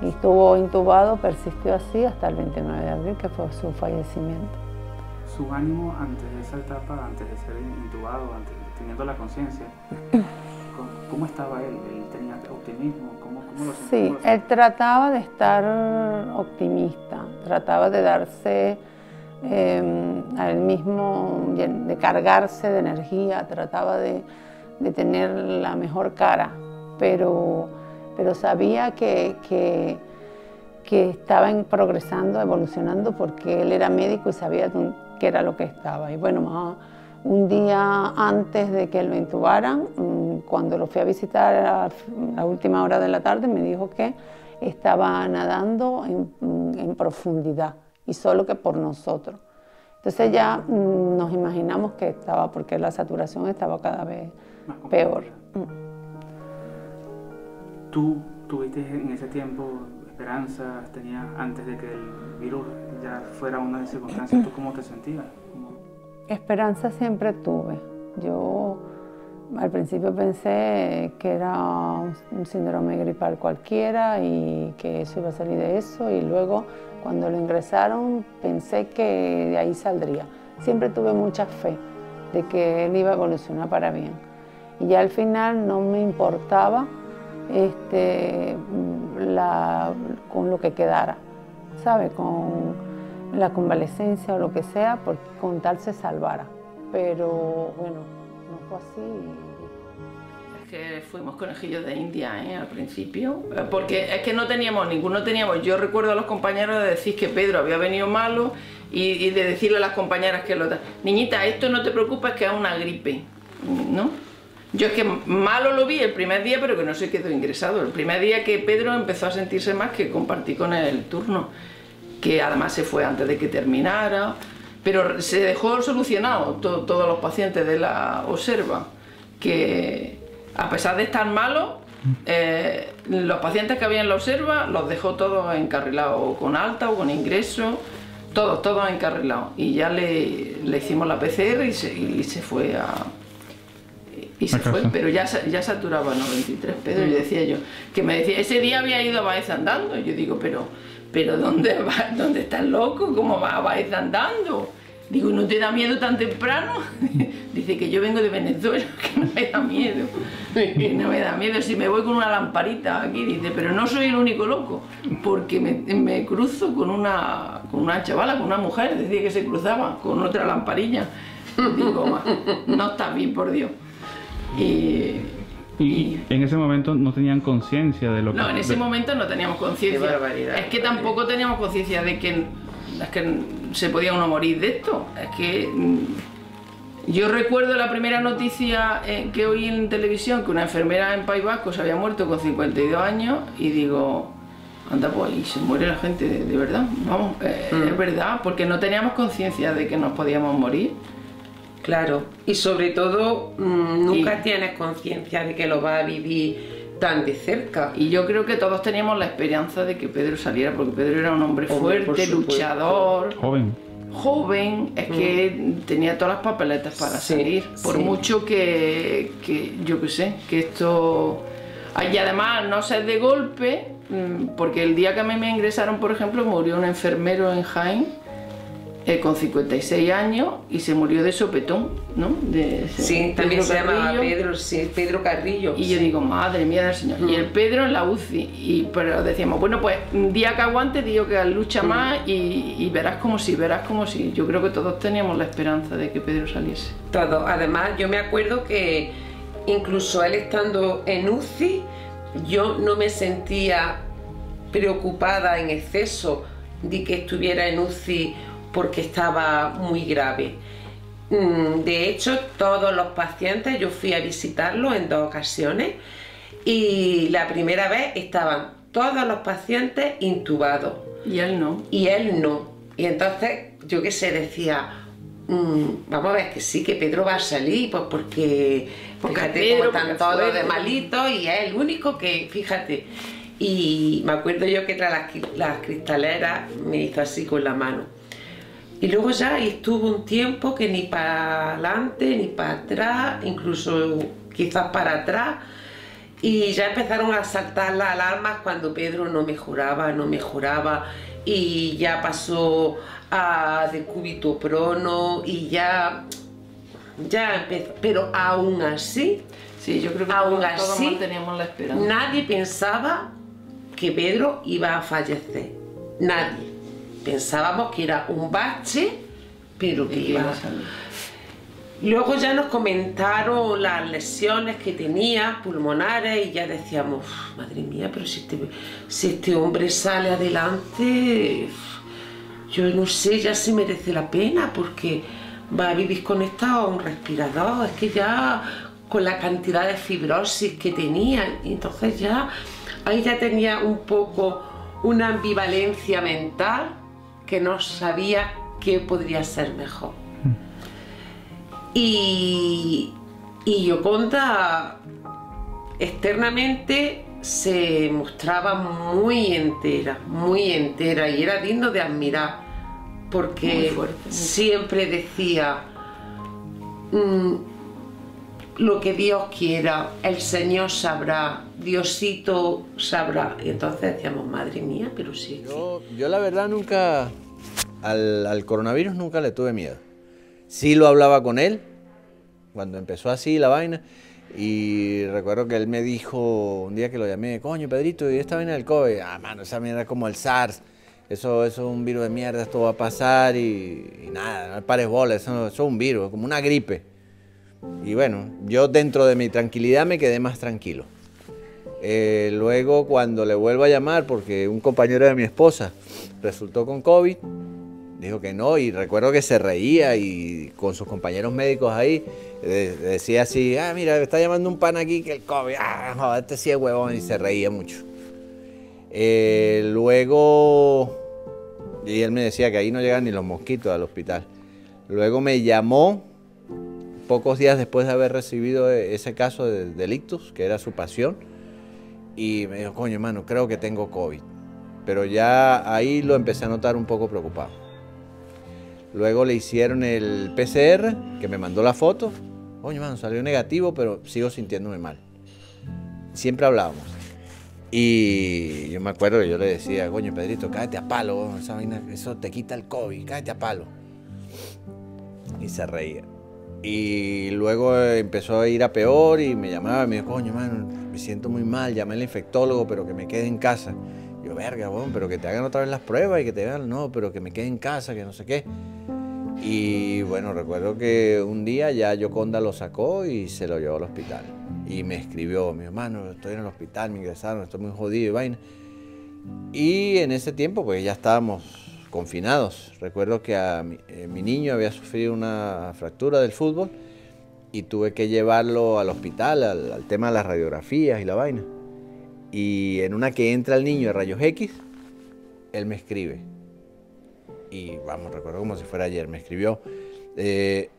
Y estuvo intubado, persistió así hasta el 29 de abril, que fue su fallecimiento. ¿Su ánimo antes de esa etapa, antes de ser intubado, teniendo la conciencia, cómo estaba él? ¿Él tenía optimismo? ¿Cómo lo sentía? Sí, él trataba de estar optimista, trataba de darse a él mismo, de cargarse de energía, trataba de tener la mejor cara, pero sabía que estaba progresando, evolucionando, porque él era médico y sabía qué era lo que estaba. Y bueno, un día antes de que lo intubaran, cuando lo fui a visitar a la última hora de la tarde, me dijo que estaba nadando en profundidad, y solo que por nosotros. Entonces ya nos imaginamos que estaba, porque la saturación estaba cada vez peor. ¿Tú tuviste en ese tiempo esperanzas, tenías, antes de que el virus ya fuera una circunstancia, tú cómo te sentías? Esperanza siempre tuve. Yo al principio pensé que era un síndrome gripal cualquiera y que eso iba a salir de eso, y luego cuando lo ingresaron pensé que de ahí saldría. Siempre tuve mucha fe de que él iba a evolucionar para bien, y ya al final no me importaba con lo que quedara, ¿sabe? Con la convalecencia o lo que sea, porque con tal se salvara. Pero bueno, no fue así. Es que fuimos conejillos de India, al principio, porque es que ninguno teníamos. Yo recuerdo a los compañeros de decir que Pedro había venido malo, y de decirle a las compañeras que niñita, esto no te preocupes, que es una gripe, ¿no? Yo es que malo lo vi el primer día, pero que no se quedó ingresado. El primer día que Pedro empezó a sentirse más, que compartí con él el turno, que además se fue antes de que terminara, pero se dejó solucionado todos los pacientes de la Observa, que a pesar de estar malos, los pacientes que había en la Observa los dejó todos encarrilados, con alta o con ingreso, todos encarrilados, y ya le hicimos la PCR y se fue pero ya saturaba 93, Pedro, y decía yo, que me decía, ese día había ido a Baeza andando, y yo digo, pero ¿dónde estás loco? ¿Cómo vas a Baeza andando? Digo, ¿no te da miedo tan temprano? Dice que yo vengo de Venezuela, que no me da miedo, que no me da miedo, si me voy con una lamparita aquí, dice, pero no soy el único loco, porque me cruzo con una chavala, con una mujer, decía que se cruzaba con otra lamparilla. Digo, no estás bien, por Dios. Y en ese momento no tenían conciencia de lo que... No, en ese momento no teníamos conciencia. Es que tampoco teníamos conciencia de que se podía uno morir de esto. Es que yo recuerdo la primera noticia que oí en televisión, que una enfermera en País Vasco se había muerto con 52 años, y digo, anda, pues ahí se muere la gente de verdad. Vamos, es verdad, porque no teníamos conciencia de que nos podíamos morir. Claro, y sobre todo nunca tienes conciencia de que lo vas a vivir tan de cerca. Y yo creo que todos teníamos la esperanza de que Pedro saliera, porque Pedro era un hombre fuerte, luchador, joven, es que tenía todas las papeletas para salir, por mucho que yo qué sé, que esto... Y además no ser de golpe, porque el día que a mí me ingresaron, por ejemplo, murió un enfermero en Jaén, con 56 años, y se murió de sopetón, ¿no? También se llamaba Pedro, Pedro Carrillo. Y yo digo, madre mía del Señor. Y el Pedro en la UCI, pero decíamos, bueno, pues un día que aguante, digo que lucha más, y verás como si. Yo creo que todos teníamos la esperanza de que Pedro saliese. Todos. Además, yo me acuerdo que incluso él estando en UCI, yo no me sentía preocupada en exceso de que estuviera en UCI porque estaba muy grave. De hecho, todos los pacientes, yo fui a visitarlos en 2 ocasiones y la primera vez estaban todos los pacientes intubados. Y él no. Y él no. Y entonces, yo qué sé, decía, vamos a ver que sí, que Pedro va a salir, pues porque fíjate Pedro, cómo están todos de malitos y es el único que, fíjate. Y me acuerdo yo que tras las cristaleras me hizo así con la mano. Y luego ya estuvo un tiempo que ni para adelante ni para atrás, incluso quizás para atrás, y ya empezaron a saltar las alarmas cuando Pedro no mejoraba, y ya pasó a decúbito-prono y ya empezó, pero aún así, sí, yo creo que aún todos así, manteníamos la esperanza. Nadie pensaba que Pedro iba a fallecer, nadie. Pensábamos que era un bache, pero que iba a salir. Luego ya nos comentaron las lesiones que tenía, pulmonares, y ya decíamos, madre mía, pero si este hombre sale adelante, yo no sé ya si merece la pena, porque va a vivir conectado a un respirador, es que ya con la cantidad de fibrosis que tenía, y entonces ya, ahí ya tenía un poco una ambivalencia mental, que no sabía qué podría ser mejor. Y Yoconda externamente se mostraba muy entera, y era digno de admirar, porque siempre decía, lo que Dios quiera, el Señor sabrá, Diosito sabrá. Y entonces decíamos, madre mía, pero sí. Yo la verdad nunca, al coronavirus nunca le tuve miedo. Sí lo hablaba con él, cuando empezó así la vaina, y recuerdo que él me dijo un día que lo llamé, coño Pedrito, ¿y esta vaina del COVID? Ah, mano, esa mierda es como el SARS, eso es un virus de mierda, esto va a pasar y nada, no pares bolas, eso es un virus, es como una gripe. Y bueno, yo dentro de mi tranquilidad me quedé más tranquilo. Luego cuando le vuelvo a llamar, porque un compañero de mi esposa resultó con COVID, dijo que no, y recuerdo que se reía y con sus compañeros médicos ahí, decía así, ah, mira, me está llamando un pan aquí que el COVID, ah, joder, este sí es huevón, y se reía mucho. Luego, y él me decía que ahí no llegan ni los mosquitos al hospital. Luego me llamó, pocos días después de haber recibido ese caso de ictus, que era su pasión, y me dijo, coño, hermano, creo que tengo COVID. Pero ya ahí lo empecé a notar un poco preocupado. Luego le hicieron el PCR, que me mandó la foto. Coño, hermano, salió negativo, pero sigo sintiéndome mal. Siempre hablábamos. Y yo me acuerdo que yo le decía, coño, Pedrito, cállate a palo, esa vaina, eso te quita el COVID, cállate a palo. Y se reía. Y luego empezó a ir a peor y me llamaba y me dijo, coño, mano, me siento muy mal, llamé al infectólogo, pero que me quede en casa. Yo, verga, bueno, pero que te hagan otra vez las pruebas y que te hagan, no, pero que me quede en casa, que no sé qué. Y bueno, recuerdo que un día ya Yoconda lo sacó y se lo llevó al hospital. Y me escribió, mi hermano, estoy en el hospital, me ingresaron, estoy muy jodido y vaina. Y en ese tiempo, pues ya estábamos confinados. Recuerdo que mi niño había sufrido una fractura del fútbol y tuve que llevarlo al hospital, al tema de las radiografías y la vaina. Y en una que entra el niño de rayos X, él me escribe. Y vamos, recuerdo como si fuera ayer, me escribió,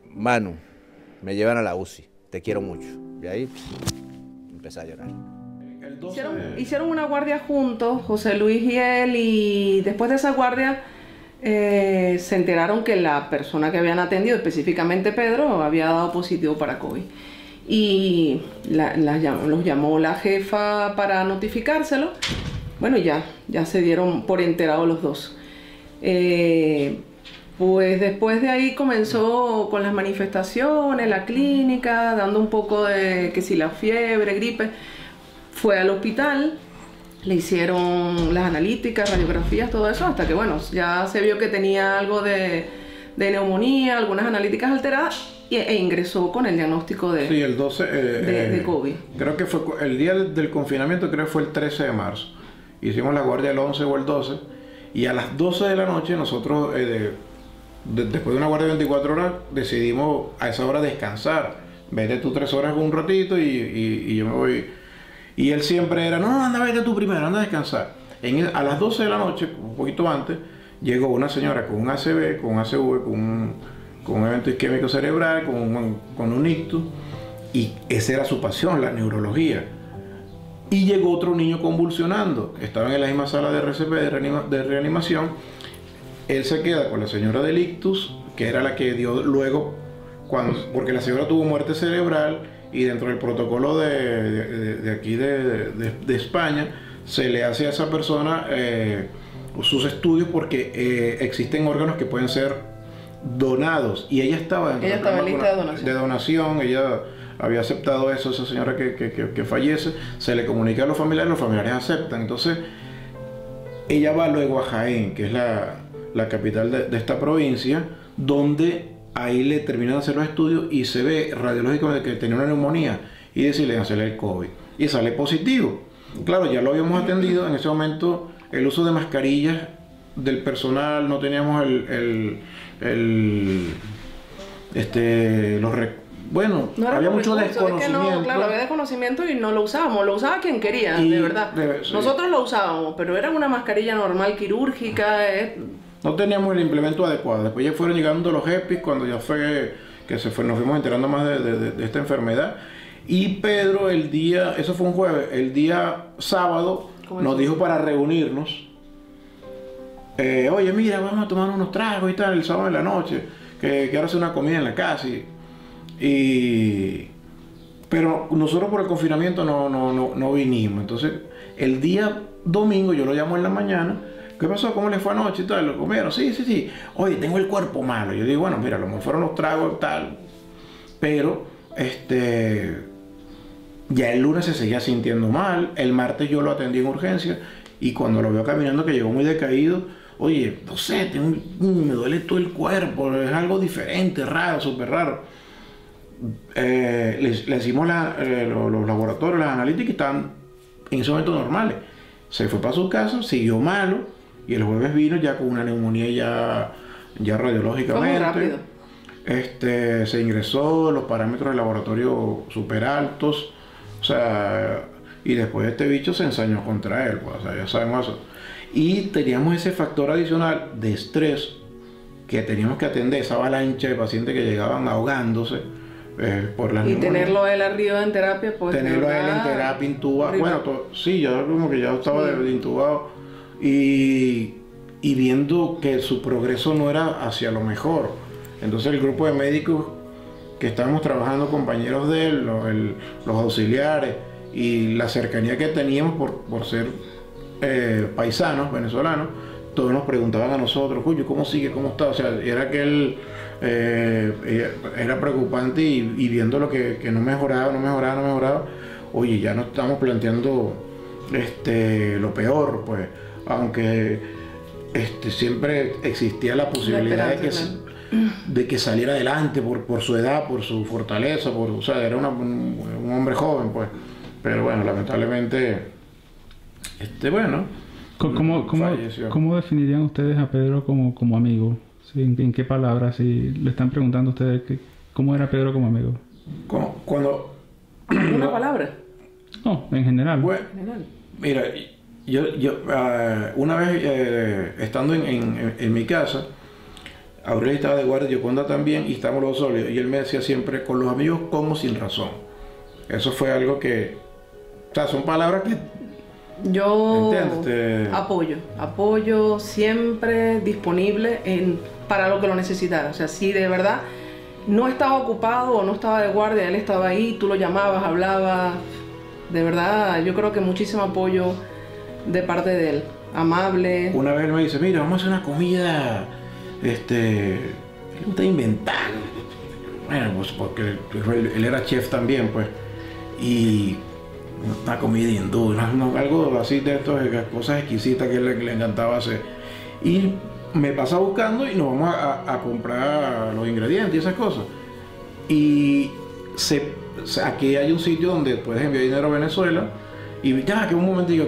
Manu, me llevan a la UCI, te quiero mucho. Y ahí empecé a llorar. Hicieron una guardia juntos, José Luis y él, y después de esa guardia se enteraron que la persona que habían atendido, específicamente Pedro, había dado positivo para COVID. Y los llamó la jefa para notificárselo. Bueno, ya se dieron por enterados los dos. Pues después de ahí comenzó con las manifestaciones, la clínica, dando un poco de que si la fiebre, gripe. Fue al hospital, le hicieron las analíticas, radiografías, todo eso, hasta que bueno, ya se vio que tenía algo de neumonía, algunas analíticas alteradas, e ingresó con el diagnóstico de, sí, el 12, de COVID. Creo que fue el día del confinamiento, creo que fue el 13 de marzo. Hicimos la guardia el 11 o el 12, y a las 12 de la noche nosotros después de una guardia de 24 horas, decidimos a esa hora descansar. Vete tú 3 horas un ratito y yo me voy. Y él siempre era, no, anda, vete tú primero, anda a descansar. A las 12 de la noche, un poquito antes, llegó una señora con un ACV, con un ACV, con un evento isquémico cerebral, con un ictus, y esa era su pasión, la neurología. Y llegó otro niño convulsionando, estaban en la misma sala de RCP, de reanimación. Él se queda con la señora del ictus, que era la que dio luego, porque la señora tuvo muerte cerebral, y dentro del protocolo de aquí de España, se le hace a esa persona sus estudios, porque existen órganos que pueden ser donados, y ella estaba en lista de donación. Ella había aceptado eso, esa señora que fallece, se le comunica a los familiares aceptan. Entonces ella va luego a Jaén, que es la capital de esta provincia, donde ahí le terminan de hacer los estudios y se ve radiológicamente que tenía una neumonía, y decirle hacerle el COVID, y sale positivo. Claro, ya lo habíamos atendido. En ese momento el uso de mascarillas del personal, no teníamos bueno, no había mucho desconocimiento. Claro, había desconocimiento y no lo usábamos. Lo usaba quien quería, de verdad. Sí. Nosotros lo usábamos, pero era una mascarilla normal, quirúrgica. No teníamos el implemento adecuado. Después ya fueron llegando los EPIs, cuando ya fue que nos fuimos enterando más de esta enfermedad. Y Pedro, eso fue un jueves, el día sábado nos dijo para reunirnos. Oye, mira, vamos a tomar unos tragos y tal, el sábado en la noche, que ahora hace una comida en la casa. Pero nosotros por el confinamiento no vinimos. Entonces, el día domingo yo lo llamo en la mañana. ¿Qué pasó? ¿Cómo les fue anoche y tal? ¿Lo comieron? Sí. Oye, tengo el cuerpo malo. Yo digo, bueno, mira, a lo mejor fueron los tragos y tal. Pero, ya el lunes se seguía sintiendo mal. El martes yo lo atendí en urgencia. Y cuando lo veo caminando, que llegó muy decaído, oye, no sé, me duele todo el cuerpo. Es algo diferente, raro, súper raro. Le hicimos los laboratorios, las analíticas, estaban en ese momento normales. Se fue para su casa, siguió malo, y el jueves vino ya con una neumonía ya radiológicamente. Rápido. Se ingresó, los parámetros del laboratorio súper altos, o sea, y después este bicho se ensañó contra él, pues, o sea, ya sabemos eso. Y teníamos ese factor adicional de estrés, que teníamos que atender esa avalancha de pacientes que llegaban ahogándose por las neumonías. Y tenerlo a él arriba en terapia, pues. Tenerlo a él en terapia, intubado. Bueno, sí, ya como que ya estaba intubado. Y viendo que su progreso no era hacia lo mejor. Entonces el grupo de médicos que estábamos trabajando, compañeros de él, los auxiliares, y la cercanía que teníamos por ser paisanos, venezolanos, todos nos preguntaban a nosotros, oye, ¿cómo sigue? ¿Cómo está? O sea, era que él era preocupante, y viendo lo que no mejoraba, oye, ya nos estamos planteando lo peor, pues, aunque siempre existía la posibilidad de que saliera adelante por su edad, por su fortaleza, o sea, era un hombre joven, pues, pero bueno, lamentablemente, bueno. ¿Cómo definirían ustedes a Pedro como amigo? ¿Sí? ¿En qué palabras? Si le están preguntando a ustedes cómo era Pedro como amigo. Cuando... ¿Una palabra? No, en general. Bueno, mira, yo una vez estando en mi casa, Aurelio estaba de guardia, Yoconda también, y estábamos los dos solos, y él me decía siempre, con los amigos como sin razón. Eso fue algo que... O sea, son palabras que... Yo apoyo siempre disponible para lo que lo necesitara. O sea, si de verdad no estaba ocupado o no estaba de guardia, él estaba ahí, tú lo llamabas, hablabas. De verdad, yo creo que muchísimo apoyo de parte de él, amable. Una vez él me dice, mira, vamos a hacer una comida, él no está inventando. Bueno, pues porque él era chef también, pues, y una comida hindú, algo así de estas cosas exquisitas que le encantaba hacer. Y me pasa buscando y nos vamos a comprar los ingredientes y esas cosas. Y aquí hay un sitio donde puedes enviar dinero a Venezuela, y ya, que un momentico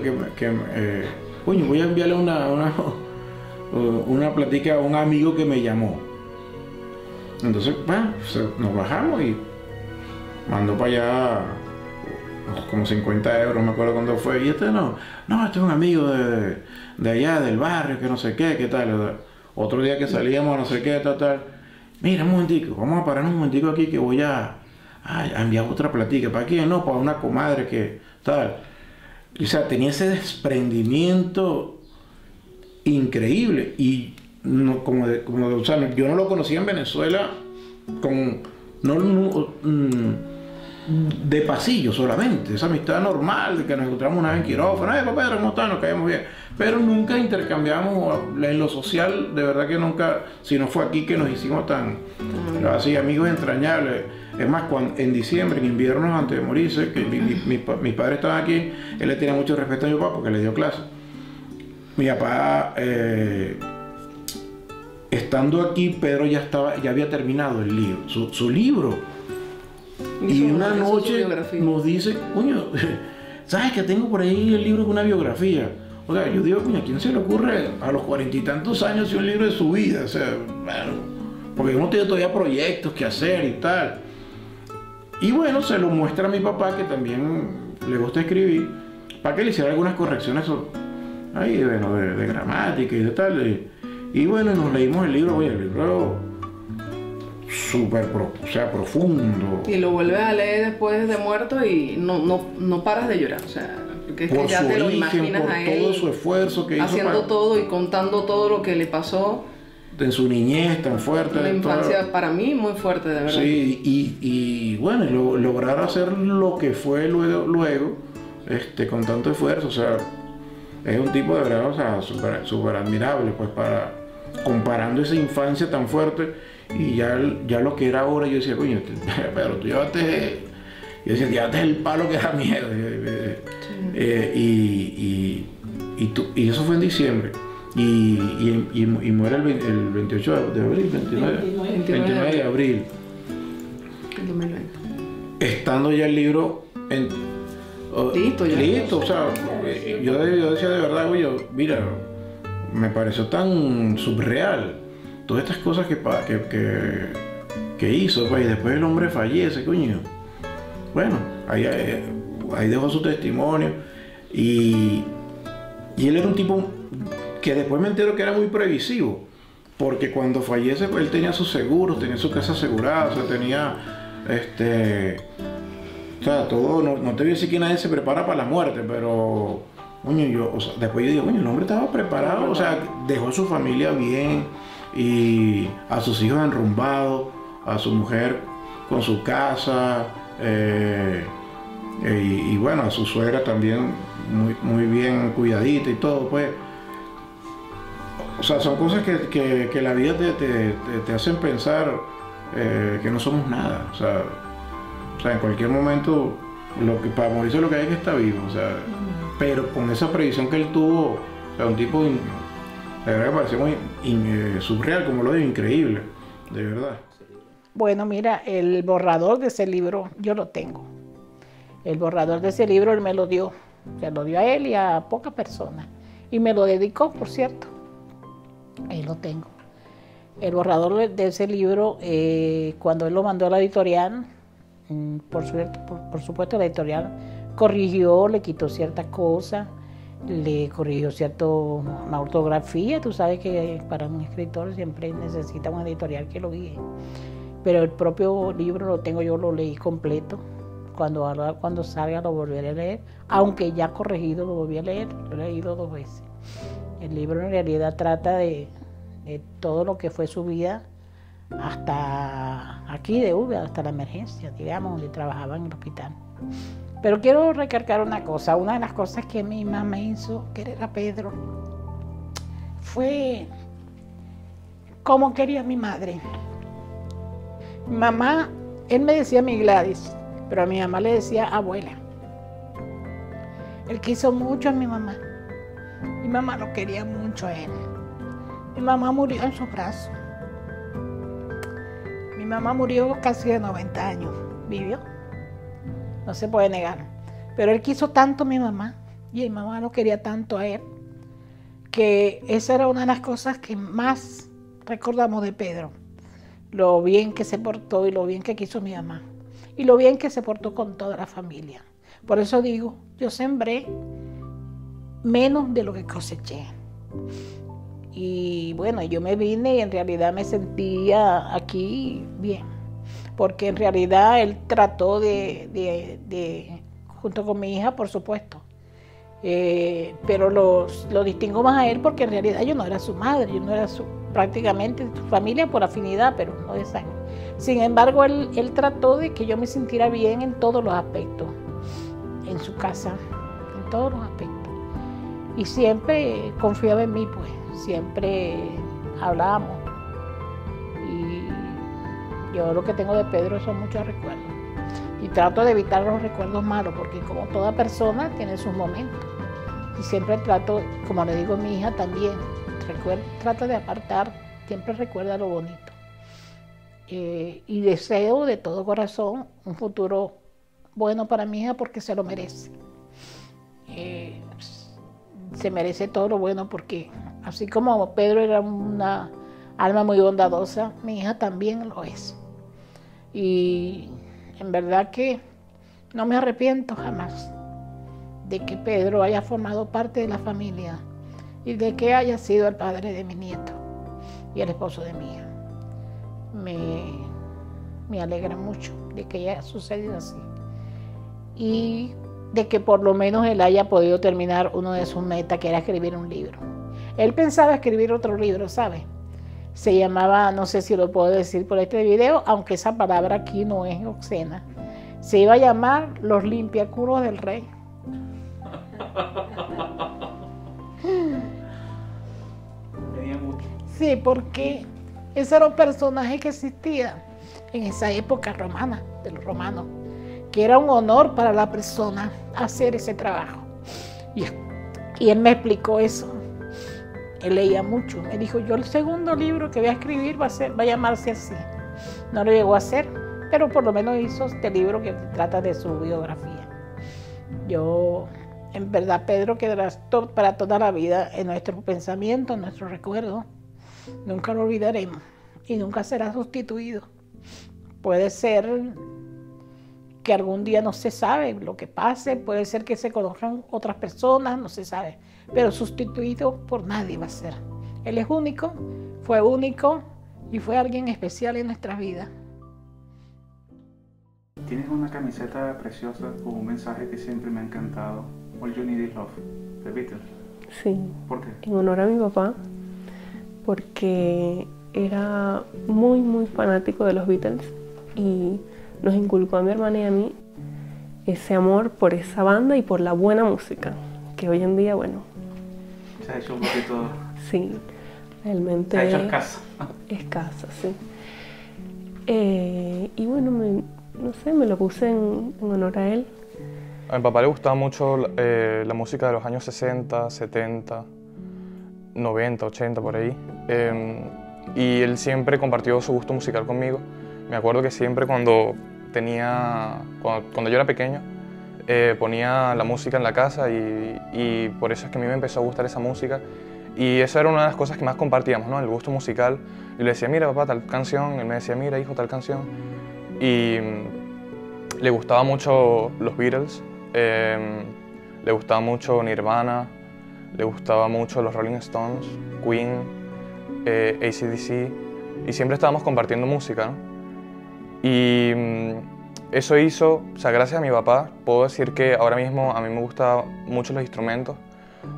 coño, voy a enviarle una platica a un amigo que me llamó. Entonces, bueno, nos bajamos y mandó para allá como 50 euros, me acuerdo cuando fue. Y este no, este es un amigo de allá, del barrio, que no sé qué tal. Otro día que salíamos, no sé qué, tal. Mira, un momentico, vamos a parar un momentico aquí que voy a enviar otra platica. ¿Para quién? No, para una comadre que tal. O sea, tenía ese desprendimiento increíble. Y no, o sea, yo no lo conocía en Venezuela de pasillo solamente, esa amistad normal de que nos encontramos una vez en quirófano, papá, ¿cómo estás? Nos caemos bien, pero nunca intercambiamos en lo social, de verdad que nunca, si no fue aquí que nos hicimos tan así, amigos entrañables. Es más, en diciembre, en invierno, antes de morirse, que mis padres estaban aquí, él le tenía mucho respeto a mi papá porque le dio clase. Mi papá, estando aquí, Pedro ya había terminado el libro, su libro. Y una noche nos dice, coño, ¿sabes que tengo por ahí el libro con una biografía? O sea, yo digo, coño, ¿a quién se le ocurre a los 40 y tantos años hacer un libro de su vida? O sea, bueno, porque uno tiene todavía proyectos que hacer y tal. Y bueno, se lo muestra a mi papá, que también le gusta escribir, para que le hiciera algunas correcciones ahí, bueno, de gramática y de tal. Y bueno, nos leímos el libro, oye, el libro súper profundo. Y lo vuelves a leer después de muerto y no paras de llorar, o sea, porque es que ya te lo imaginas a él, todo su esfuerzo que haciendo todo y contando todo lo que le pasó en su niñez tan fuerte. La infancia para mí muy fuerte, de verdad. Sí, y bueno, lograr hacer lo que fue luego con tanto esfuerzo, o sea, es un tipo de verdad, o sea, súper admirable, pues, comparando esa infancia tan fuerte y ya lo que era ahora. Yo decía, coño, pero tú llevaste el palo que da miedo. Sí. Y eso fue en diciembre. Y muere el 28 de abril, 29 de abril. El 2020. Estando ya el libro listo, o sea, yo decía de verdad, oye, mira, me pareció tan surreal todas estas cosas que hizo, pues, y después el hombre fallece, coño. Bueno, ahí dejó su testimonio y él era un tipo que después me entero que era muy previsivo, porque cuando fallece, pues, él tenía sus seguros, tenía su casa asegurada, o sea, tenía o sea, todo, no te voy a decir que nadie se prepara para la muerte, pero coño, después yo digo, coño, el hombre estaba preparado, o sea, dejó a su familia bien y a sus hijos enrumbados, a su mujer con su casa, y bueno, a su suegra también muy bien cuidadita y todo, pues. O sea, son cosas que la vida te hacen pensar que no somos nada, o sea, en cualquier momento, para morirse lo que hay es que está vivo, o sea, pero con esa previsión que él tuvo, o sea, un tipo, de verdad que parecía muy surreal, como lo digo, increíble, de verdad. Bueno, mira, el borrador de ese libro yo lo tengo. El borrador de ese libro él me lo dio, se lo dio a él y a pocas personas, y me lo dedicó, por cierto. Ahí lo tengo. El borrador de ese libro, cuando él lo mandó a la editorial, por supuesto la editorial corrigió, le quitó ciertas cosas, le corrigió una ortografía. Tú sabes que para un escritor siempre necesita una editorial que lo guíe. Pero el propio libro lo tengo, yo lo leí completo. Cuando salga lo volveré a leer, aunque ya corregido lo volví a leer, lo he leído 2 veces. El libro en realidad trata de todo lo que fue su vida hasta aquí de Úbeda, hasta la emergencia, digamos, donde trabajaba en el hospital. Pero quiero recalcar una cosa. Una de las cosas que a mí más me hizo querer a Pedro fue cómo quería a mi madre. Mi mamá, él me decía mi Gladys, pero a mi mamá le decía abuela. Él quiso mucho a mi mamá. Mi mamá lo quería mucho a él. Mi mamá murió en sus brazos. Mi mamá murió casi de 90 años. Vivió. No se puede negar. Pero él quiso tanto a mi mamá y mi mamá lo quería tanto a él, que esa era una de las cosas que más recordamos de Pedro. lo bien que se portó y lo bien que quiso mi mamá. Y lo bien que se portó con toda la familia. Por eso digo, yo sembré menos de lo que coseché. Y bueno, yo me vine y en realidad me sentía aquí bien. Porque en realidad él trató junto con mi hija, por supuesto. Pero lo distingo más a él porque en realidad yo no era su madre, yo no era prácticamente su familia por afinidad, pero no de sangre. Sin embargo, él trató de que yo me sintiera bien en todos los aspectos, en su casa, en todos los aspectos. Y siempre confiaba en mí, pues, siempre hablábamos. Y yo lo que tengo de Pedro son muchos recuerdos. Y trato de evitar los recuerdos malos, porque como toda persona tiene sus momentos. Y siempre trato, como le digo a mi hija también, trata de apartar, siempre recuerda lo bonito. Y deseo de todo corazón un futuro bueno para mi hija porque se lo merece. Se merece todo lo bueno porque así como Pedro era una alma muy bondadosa, mi hija también lo es. Y en verdad que no me arrepiento jamás de que Pedro haya formado parte de la familia y de que haya sido el padre de mi nieto y el esposo de mi hija. Me alegra mucho de que haya sucedido así y de que por lo menos él haya podido terminar uno de sus metas, que era escribir un libro. Él pensaba escribir otro libro, ¿sabe? Se llamaba, no sé si lo puedo decir por este video, aunque esa palabra aquí no es obscena, se iba a llamar Los limpiaculos del rey. Sí, porque ese era un personaje que existía en esa época romana, de los romanos, que era un honor para la persona hacer ese trabajo. Y él me explicó eso. Él leía mucho. Me dijo, yo el segundo libro que voy a escribir va a llamarse así. No lo llegó a hacer, pero por lo menos hizo este libro que trata de su biografía. En verdad, Pedro quedará para toda la vida en nuestro pensamiento, en nuestro recuerdo. Nunca lo olvidaremos y nunca será sustituido. Puede ser que algún día no se sabe lo que pase, puede ser que se conozcan otras personas, no se sabe, pero sustituido por nadie va a ser. Él es único, fue único y fue alguien especial en nuestras vidas. Tienes una camiseta preciosa con un mensaje que siempre me ha encantado, All You Need Is Love, de Beatles. Sí. ¿Por qué? En honor a mi papá, porque era muy, muy fanático de los Beatles y nos inculcó a mi hermana y a mí ese amor por esa banda y por la buena música, que hoy en día, bueno... Se ha hecho un poquito... Sí, realmente... Se ha hecho escasa. Escasa, sí. Y bueno, no sé, me lo puse en honor a él. A mi papá le gustaba mucho la música de los años 60, 70, 90, 80, por ahí. Y él siempre compartió su gusto musical conmigo. Me acuerdo que siempre cuando yo era pequeño, ponía la música en la casa y por eso es que a mí me empezó a gustar esa música. Y esa era una de las cosas que más compartíamos, ¿no? El gusto musical. Y le decía, mira papá, tal canción. Él me decía, mira hijo, tal canción. Y le gustaba mucho los Beatles, le gustaba mucho Nirvana, le gustaba mucho los Rolling Stones, Queen, AC/DC. Y siempre estábamos compartiendo música, ¿no? Y eso hizo, o sea, gracias a mi papá, puedo decir que ahora mismo a mí me gustan mucho los instrumentos.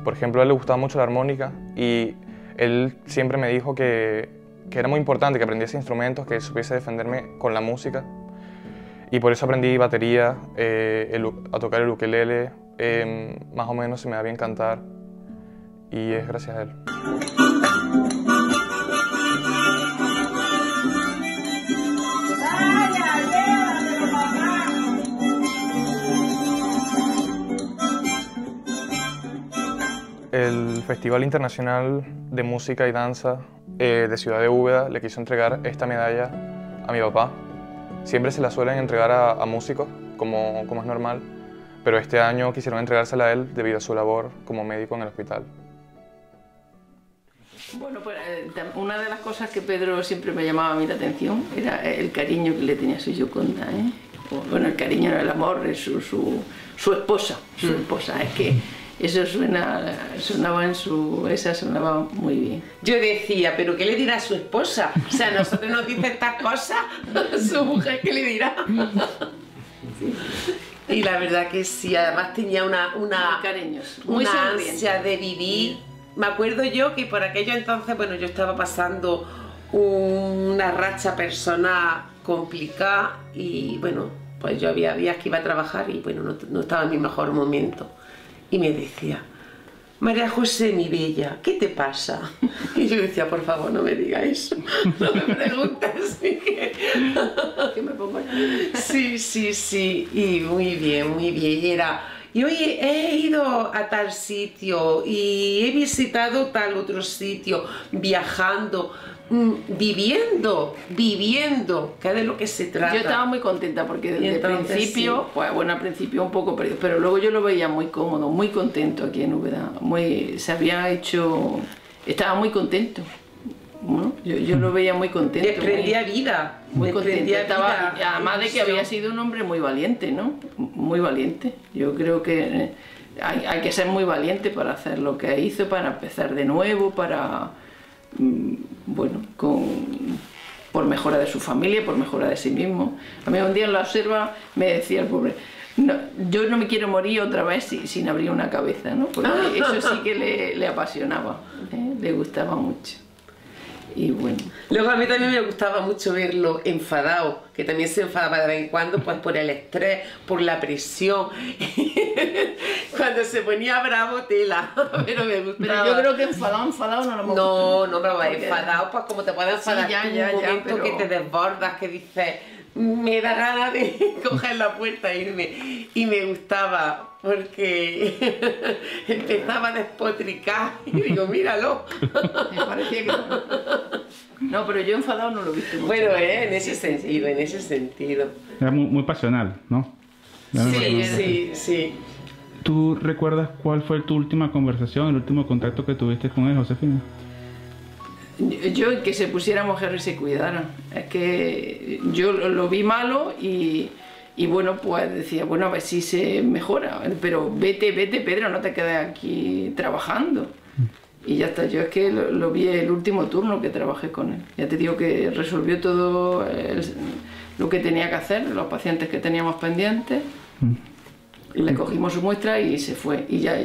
Por ejemplo, a él le gustaba mucho la armónica y él siempre me dijo que era muy importante que aprendiese instrumentos, que supiese defenderme con la música. Y por eso aprendí batería, a tocar el ukelele, más o menos se me da bien cantar y es gracias a él. El Festival Internacional de Música y Danza de Ciudad de Úbeda le quiso entregar esta medalla a mi papá. Siempre se la suelen entregar a músicos, como es normal, pero este año quisieron entregársela a él debido a su labor como médico en el hospital. Bueno, pues una de las cosas que Pedro siempre me llamaba a mí la atención era el cariño que le tenía a su Gioconda, ¿eh? Bueno, el cariño, el amor, su esposa, es que eso sonaba muy bien. Yo decía, ¿pero qué le dirá a su esposa? O sea, nosotros nos dice estas cosas, su mujer, ¿qué le dirá? Sí. Y la verdad que sí, además tenía una ansia de vivir. Me acuerdo yo que por aquello entonces, bueno, yo estaba pasando una racha personal complicada y bueno, pues yo había días que iba a trabajar y bueno, no estaba en mi mejor momento. Y me decía, María José, mi bella, ¿qué te pasa? Y yo decía, por favor, no me diga eso, no me preguntes. ¿Qué me pongo aquí? Sí, y muy bien, y hoy he ido a tal sitio y he visitado tal otro sitio, viajando, viviendo, que es de lo que se trata. Yo estaba muy contenta porque desde el principio, sí. Pues bueno, al principio un poco perdido, pero luego yo lo veía muy cómodo, muy contento aquí en Úbeda, estaba muy contento. Bueno, yo lo veía muy contento. Desprendía vida. Muy contento. Además de que había sido un hombre muy valiente, ¿no? Muy valiente. Yo creo que hay que ser muy valiente para hacer lo que hizo, para empezar de nuevo, para... bueno, por mejora de su familia, por mejora de sí mismo. A mí un día en la observa me decía el pobre, no, yo no me quiero morir otra vez sin abrir una cabeza, ¿no? Porque eso sí que le apasionaba, le gustaba mucho. Y bueno. Luego a mí también me gustaba mucho verlo enfadado, que también se enfadaba de vez en cuando, pues por el estrés, por la presión. Cuando se ponía bravo, tela. Pero me gustaba. Pero yo creo que enfadado no lo hemos visto. No, pero enfadado, pues como te puedes enfadar en un momento pero... que te desbordas, que dices, me da ganas de coger la puerta e irme. Y me gustaba, porque empezaba a despotricar y digo, míralo. Me parecía que no, pero yo enfadado no lo he visto mucho. Bueno, en ese sentido. Era muy pasional, ¿no? Sí. ¿Tú recuerdas cuál fue tu última conversación, el último contacto que tuviste con él, Josefina? Yo, que se pusiera mujer y se cuidara. Es que yo lo vi malo y bueno, pues decía, bueno, a ver si se mejora, pero vete, Pedro, no te quedes aquí trabajando. Y ya está, yo es que lo vi el último turno que trabajé con él. Ya te digo que resolvió todo lo que tenía que hacer, los pacientes que teníamos pendientes. Y le cogimos su muestra y se fue. Y ya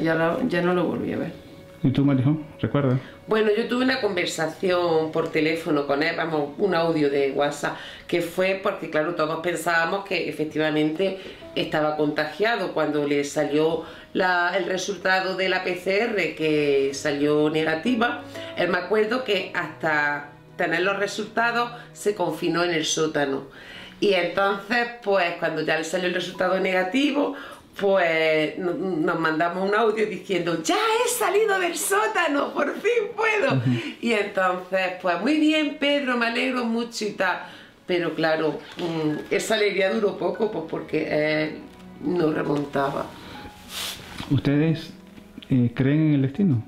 no lo volví a ver. ¿Y tú, Marijo? ¿Recuerdas? Bueno, yo tuve una conversación por teléfono con él, vamos, un audio de WhatsApp, que fue porque, claro, todos pensábamos que efectivamente estaba contagiado. Cuando le salió el resultado de la PCR, que salió negativa, él me acuerdo que hasta tener los resultados se confinó en el sótano. Y entonces, pues, cuando ya le salió el resultado negativo, pues nos mandamos un audio diciendo, ya he salido del sótano, por fin puedo. Y entonces, pues muy bien, Pedro, me alegro mucho y tal. Pero claro, esa alegría duró poco, pues porque él no remontaba. ¿Ustedes creen en el destino?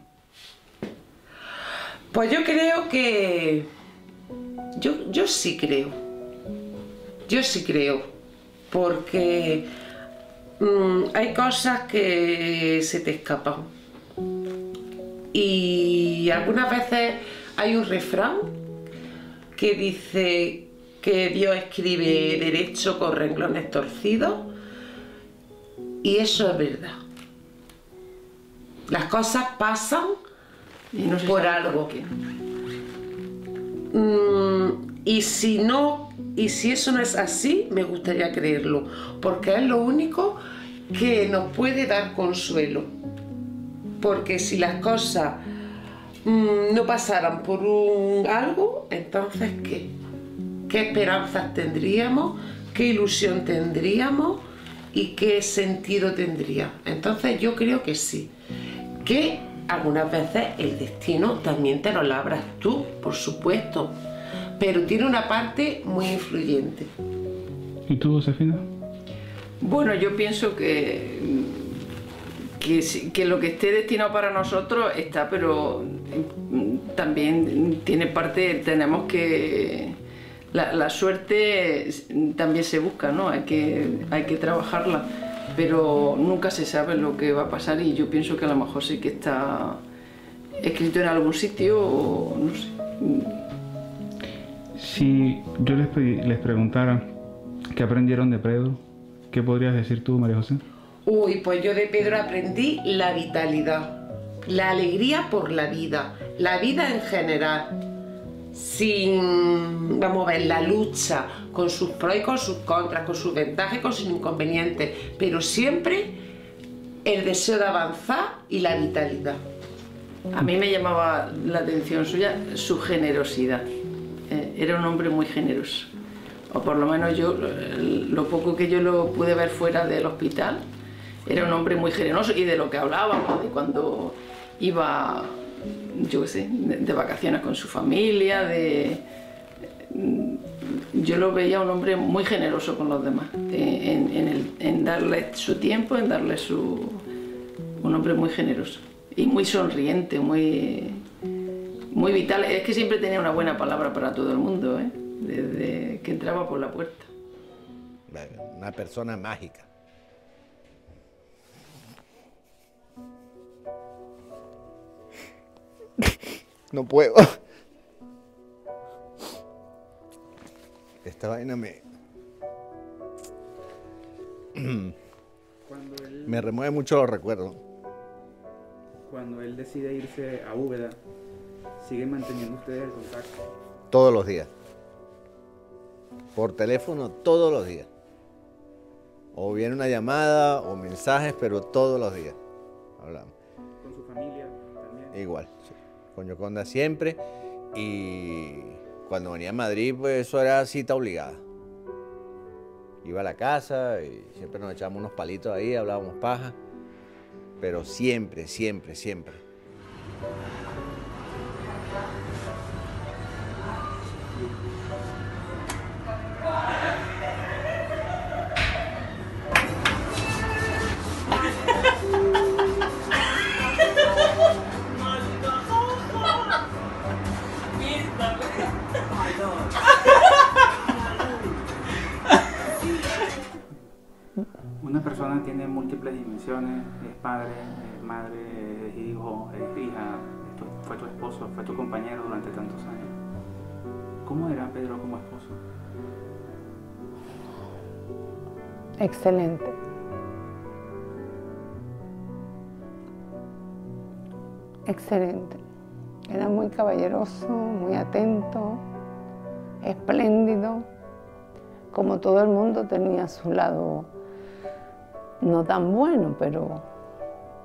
Pues yo creo que... Yo sí creo. Yo sí creo. Porque... hay cosas que se te escapan y algunas veces hay un refrán que dice que Dios escribe derecho con renglones torcidos y eso es verdad. Las cosas pasan y no se por algo. Y si eso no es así, me gustaría creerlo, porque es lo único que nos puede dar consuelo. Porque si las cosas no pasaran por algo, entonces ¿qué? ¿Qué esperanzas tendríamos? ¿Qué ilusión tendríamos? ¿Y qué sentido tendría? Entonces yo creo que sí, que algunas veces el destino también te lo labras tú, por supuesto, pero tiene una parte muy influyente. ¿Y tú, Josefina? Bueno, yo pienso que que lo que esté destinado para nosotros está, pero también tiene parte, tenemos que... La suerte también se busca, ¿no? Hay que trabajarla, pero nunca se sabe lo que va a pasar y yo pienso que a lo mejor sí que está escrito en algún sitio o no sé. Si yo les preguntara qué aprendieron de Pedro, ¿qué podrías decir tú, María José? Uy, pues yo de Pedro aprendí la vitalidad, la alegría por la vida en general, sin, vamos a ver, la lucha, con sus pros y con sus contras, con sus ventajas y con sus inconvenientes, pero siempre el deseo de avanzar y la vitalidad. A mí me llamaba la atención suya su generosidad. Era un hombre muy generoso, o por lo menos yo, lo poco que yo lo pude ver fuera del hospital, era un hombre muy generoso y de lo que hablábamos, de cuando iba, yo qué sé, de vacaciones con su familia, yo lo veía un hombre muy generoso con los demás, en darle su tiempo, en darle un hombre muy generoso y muy sonriente, muy vital. Es que siempre tenía una buena palabra para todo el mundo, desde que entraba por la puerta. Una persona mágica. No puedo. Esta vaina me remueve mucho los recuerdos. Cuando él decide irse a Úbeda, ¿siguen manteniendo ustedes el contacto? Todos los días. Por teléfono todos los días. O viene una llamada o mensajes, pero todos los días hablamos. ¿Con su familia también? Igual, sí. Con Yoconda siempre. Y cuando venía a Madrid, pues eso era cita obligada. Iba a la casa y siempre nos echábamos unos palitos ahí, hablábamos paja. Pero siempre, siempre, siempre. Una persona tiene múltiples dimensiones, es padre, es madre, es hijo, es hija, fue tu esposo, fue tu compañero durante tantos años. ¿Cómo era Pedro como esposo? Excelente. Excelente. Era muy caballeroso, muy atento, espléndido. Como todo el mundo tenía su lado no tan bueno,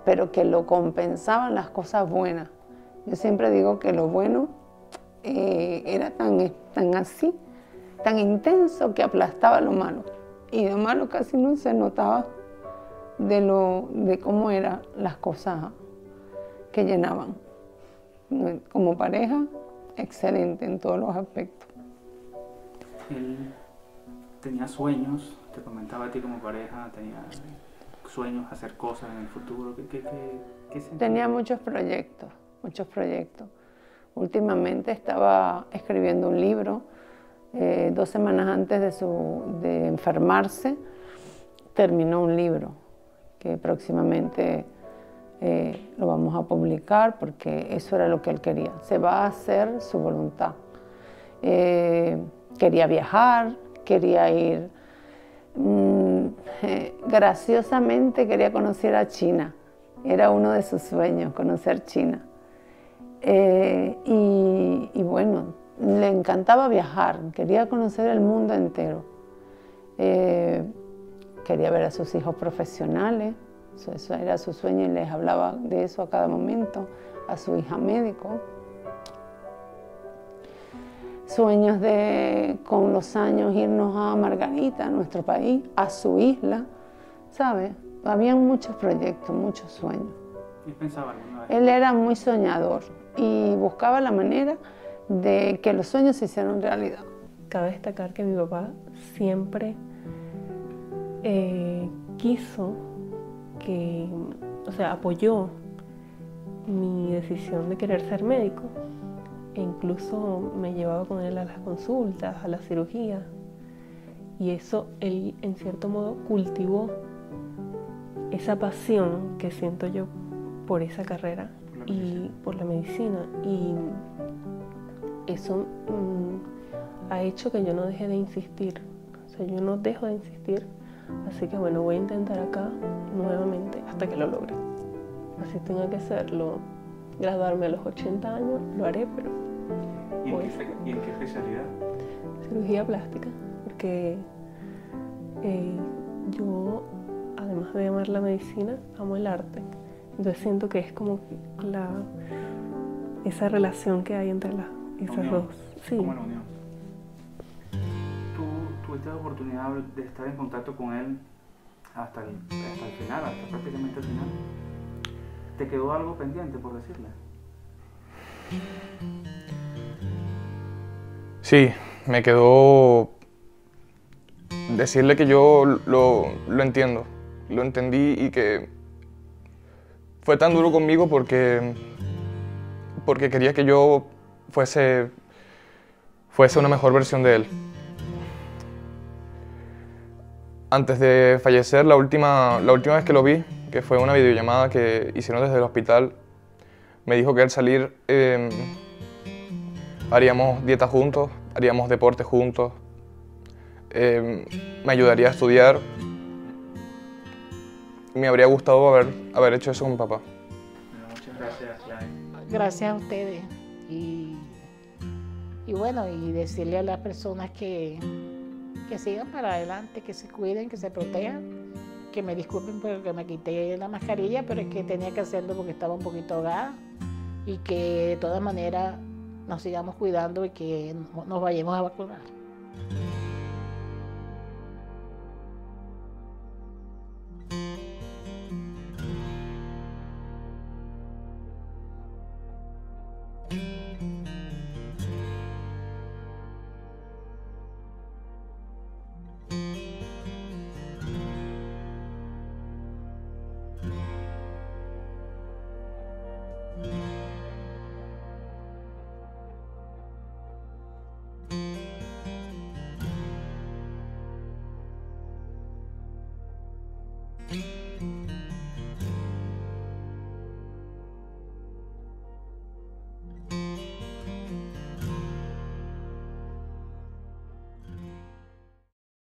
pero que lo compensaban las cosas buenas. Yo siempre digo que lo bueno era tan así, tan intenso que aplastaba lo malo. Y lo malo casi no se notaba de cómo eran las cosas que llenaban. Como pareja, excelente en todos los aspectos. Él tenía sueños, te comentaba a ti como pareja, tenía sueños, hacer cosas en el futuro. ¿Qué tenía muchos proyectos, muchos proyectos. Últimamente estaba escribiendo un libro, 2 semanas antes de enfermarse, terminó un libro que próximamente lo vamos a publicar porque eso era lo que él quería. Se va a hacer su voluntad. Quería viajar, quería ir, graciosamente quería conocer a China. Era uno de sus sueños, conocer China. Y bueno, le encantaba viajar, quería conocer el mundo entero. Quería ver a sus hijos profesionales, eso era su sueño y les hablaba de eso a cada momento, a su hija médico. Sueños de, con los años, irnos a Margarita, a nuestro país, a su isla, ¿sabes? Habían muchos proyectos, muchos sueños. ¿Qué pensaba alguna vez? Él era muy soñador y buscaba la manera de que los sueños se hicieran realidad. Cabe destacar que mi papá siempre quiso que, o sea, apoyó mi decisión de querer ser médico. E incluso me llevaba con él a las consultas, a la cirugía. Y eso, él en cierto modo cultivó esa pasión que siento yo por esa carrera y por la medicina. Y eso ha hecho que yo no deje de insistir. O sea, yo no dejo de insistir. Así que bueno, voy a intentar acá nuevamente hasta que lo logre. Así tenga que hacerlo, graduarme a los 80 años, lo haré, pero... ¿Y en qué especialidad? Cirugía plástica, porque yo, además de amar la medicina, amo el arte. Entonces siento que es como esa relación que hay entre esas dos. Sí. Como la unión. ¿Tú tuviste la oportunidad de estar en contacto con él hasta el final, hasta prácticamente el final? ¿Te quedó algo pendiente por decirle? Sí, me quedó decirle que yo lo entiendo, lo entendí y que fue tan duro conmigo porque quería que yo fuese una mejor versión de él. Antes de fallecer, la última vez que lo vi, que fue una videollamada que hicieron desde el hospital, me dijo que al salir haríamos dieta juntos, haríamos deporte juntos, me ayudaría a estudiar. Me habría gustado haber hecho eso con mi papá. Muchas gracias, Gladys. Gracias a ustedes. Y bueno, y decirle a las personas que sigan para adelante, que se cuiden, que se protejan, que me disculpen porque me quité la mascarilla, pero es que tenía que hacerlo porque estaba un poquito ahogada, y que de todas maneras nos sigamos cuidando y que nos vayamos a vacunar.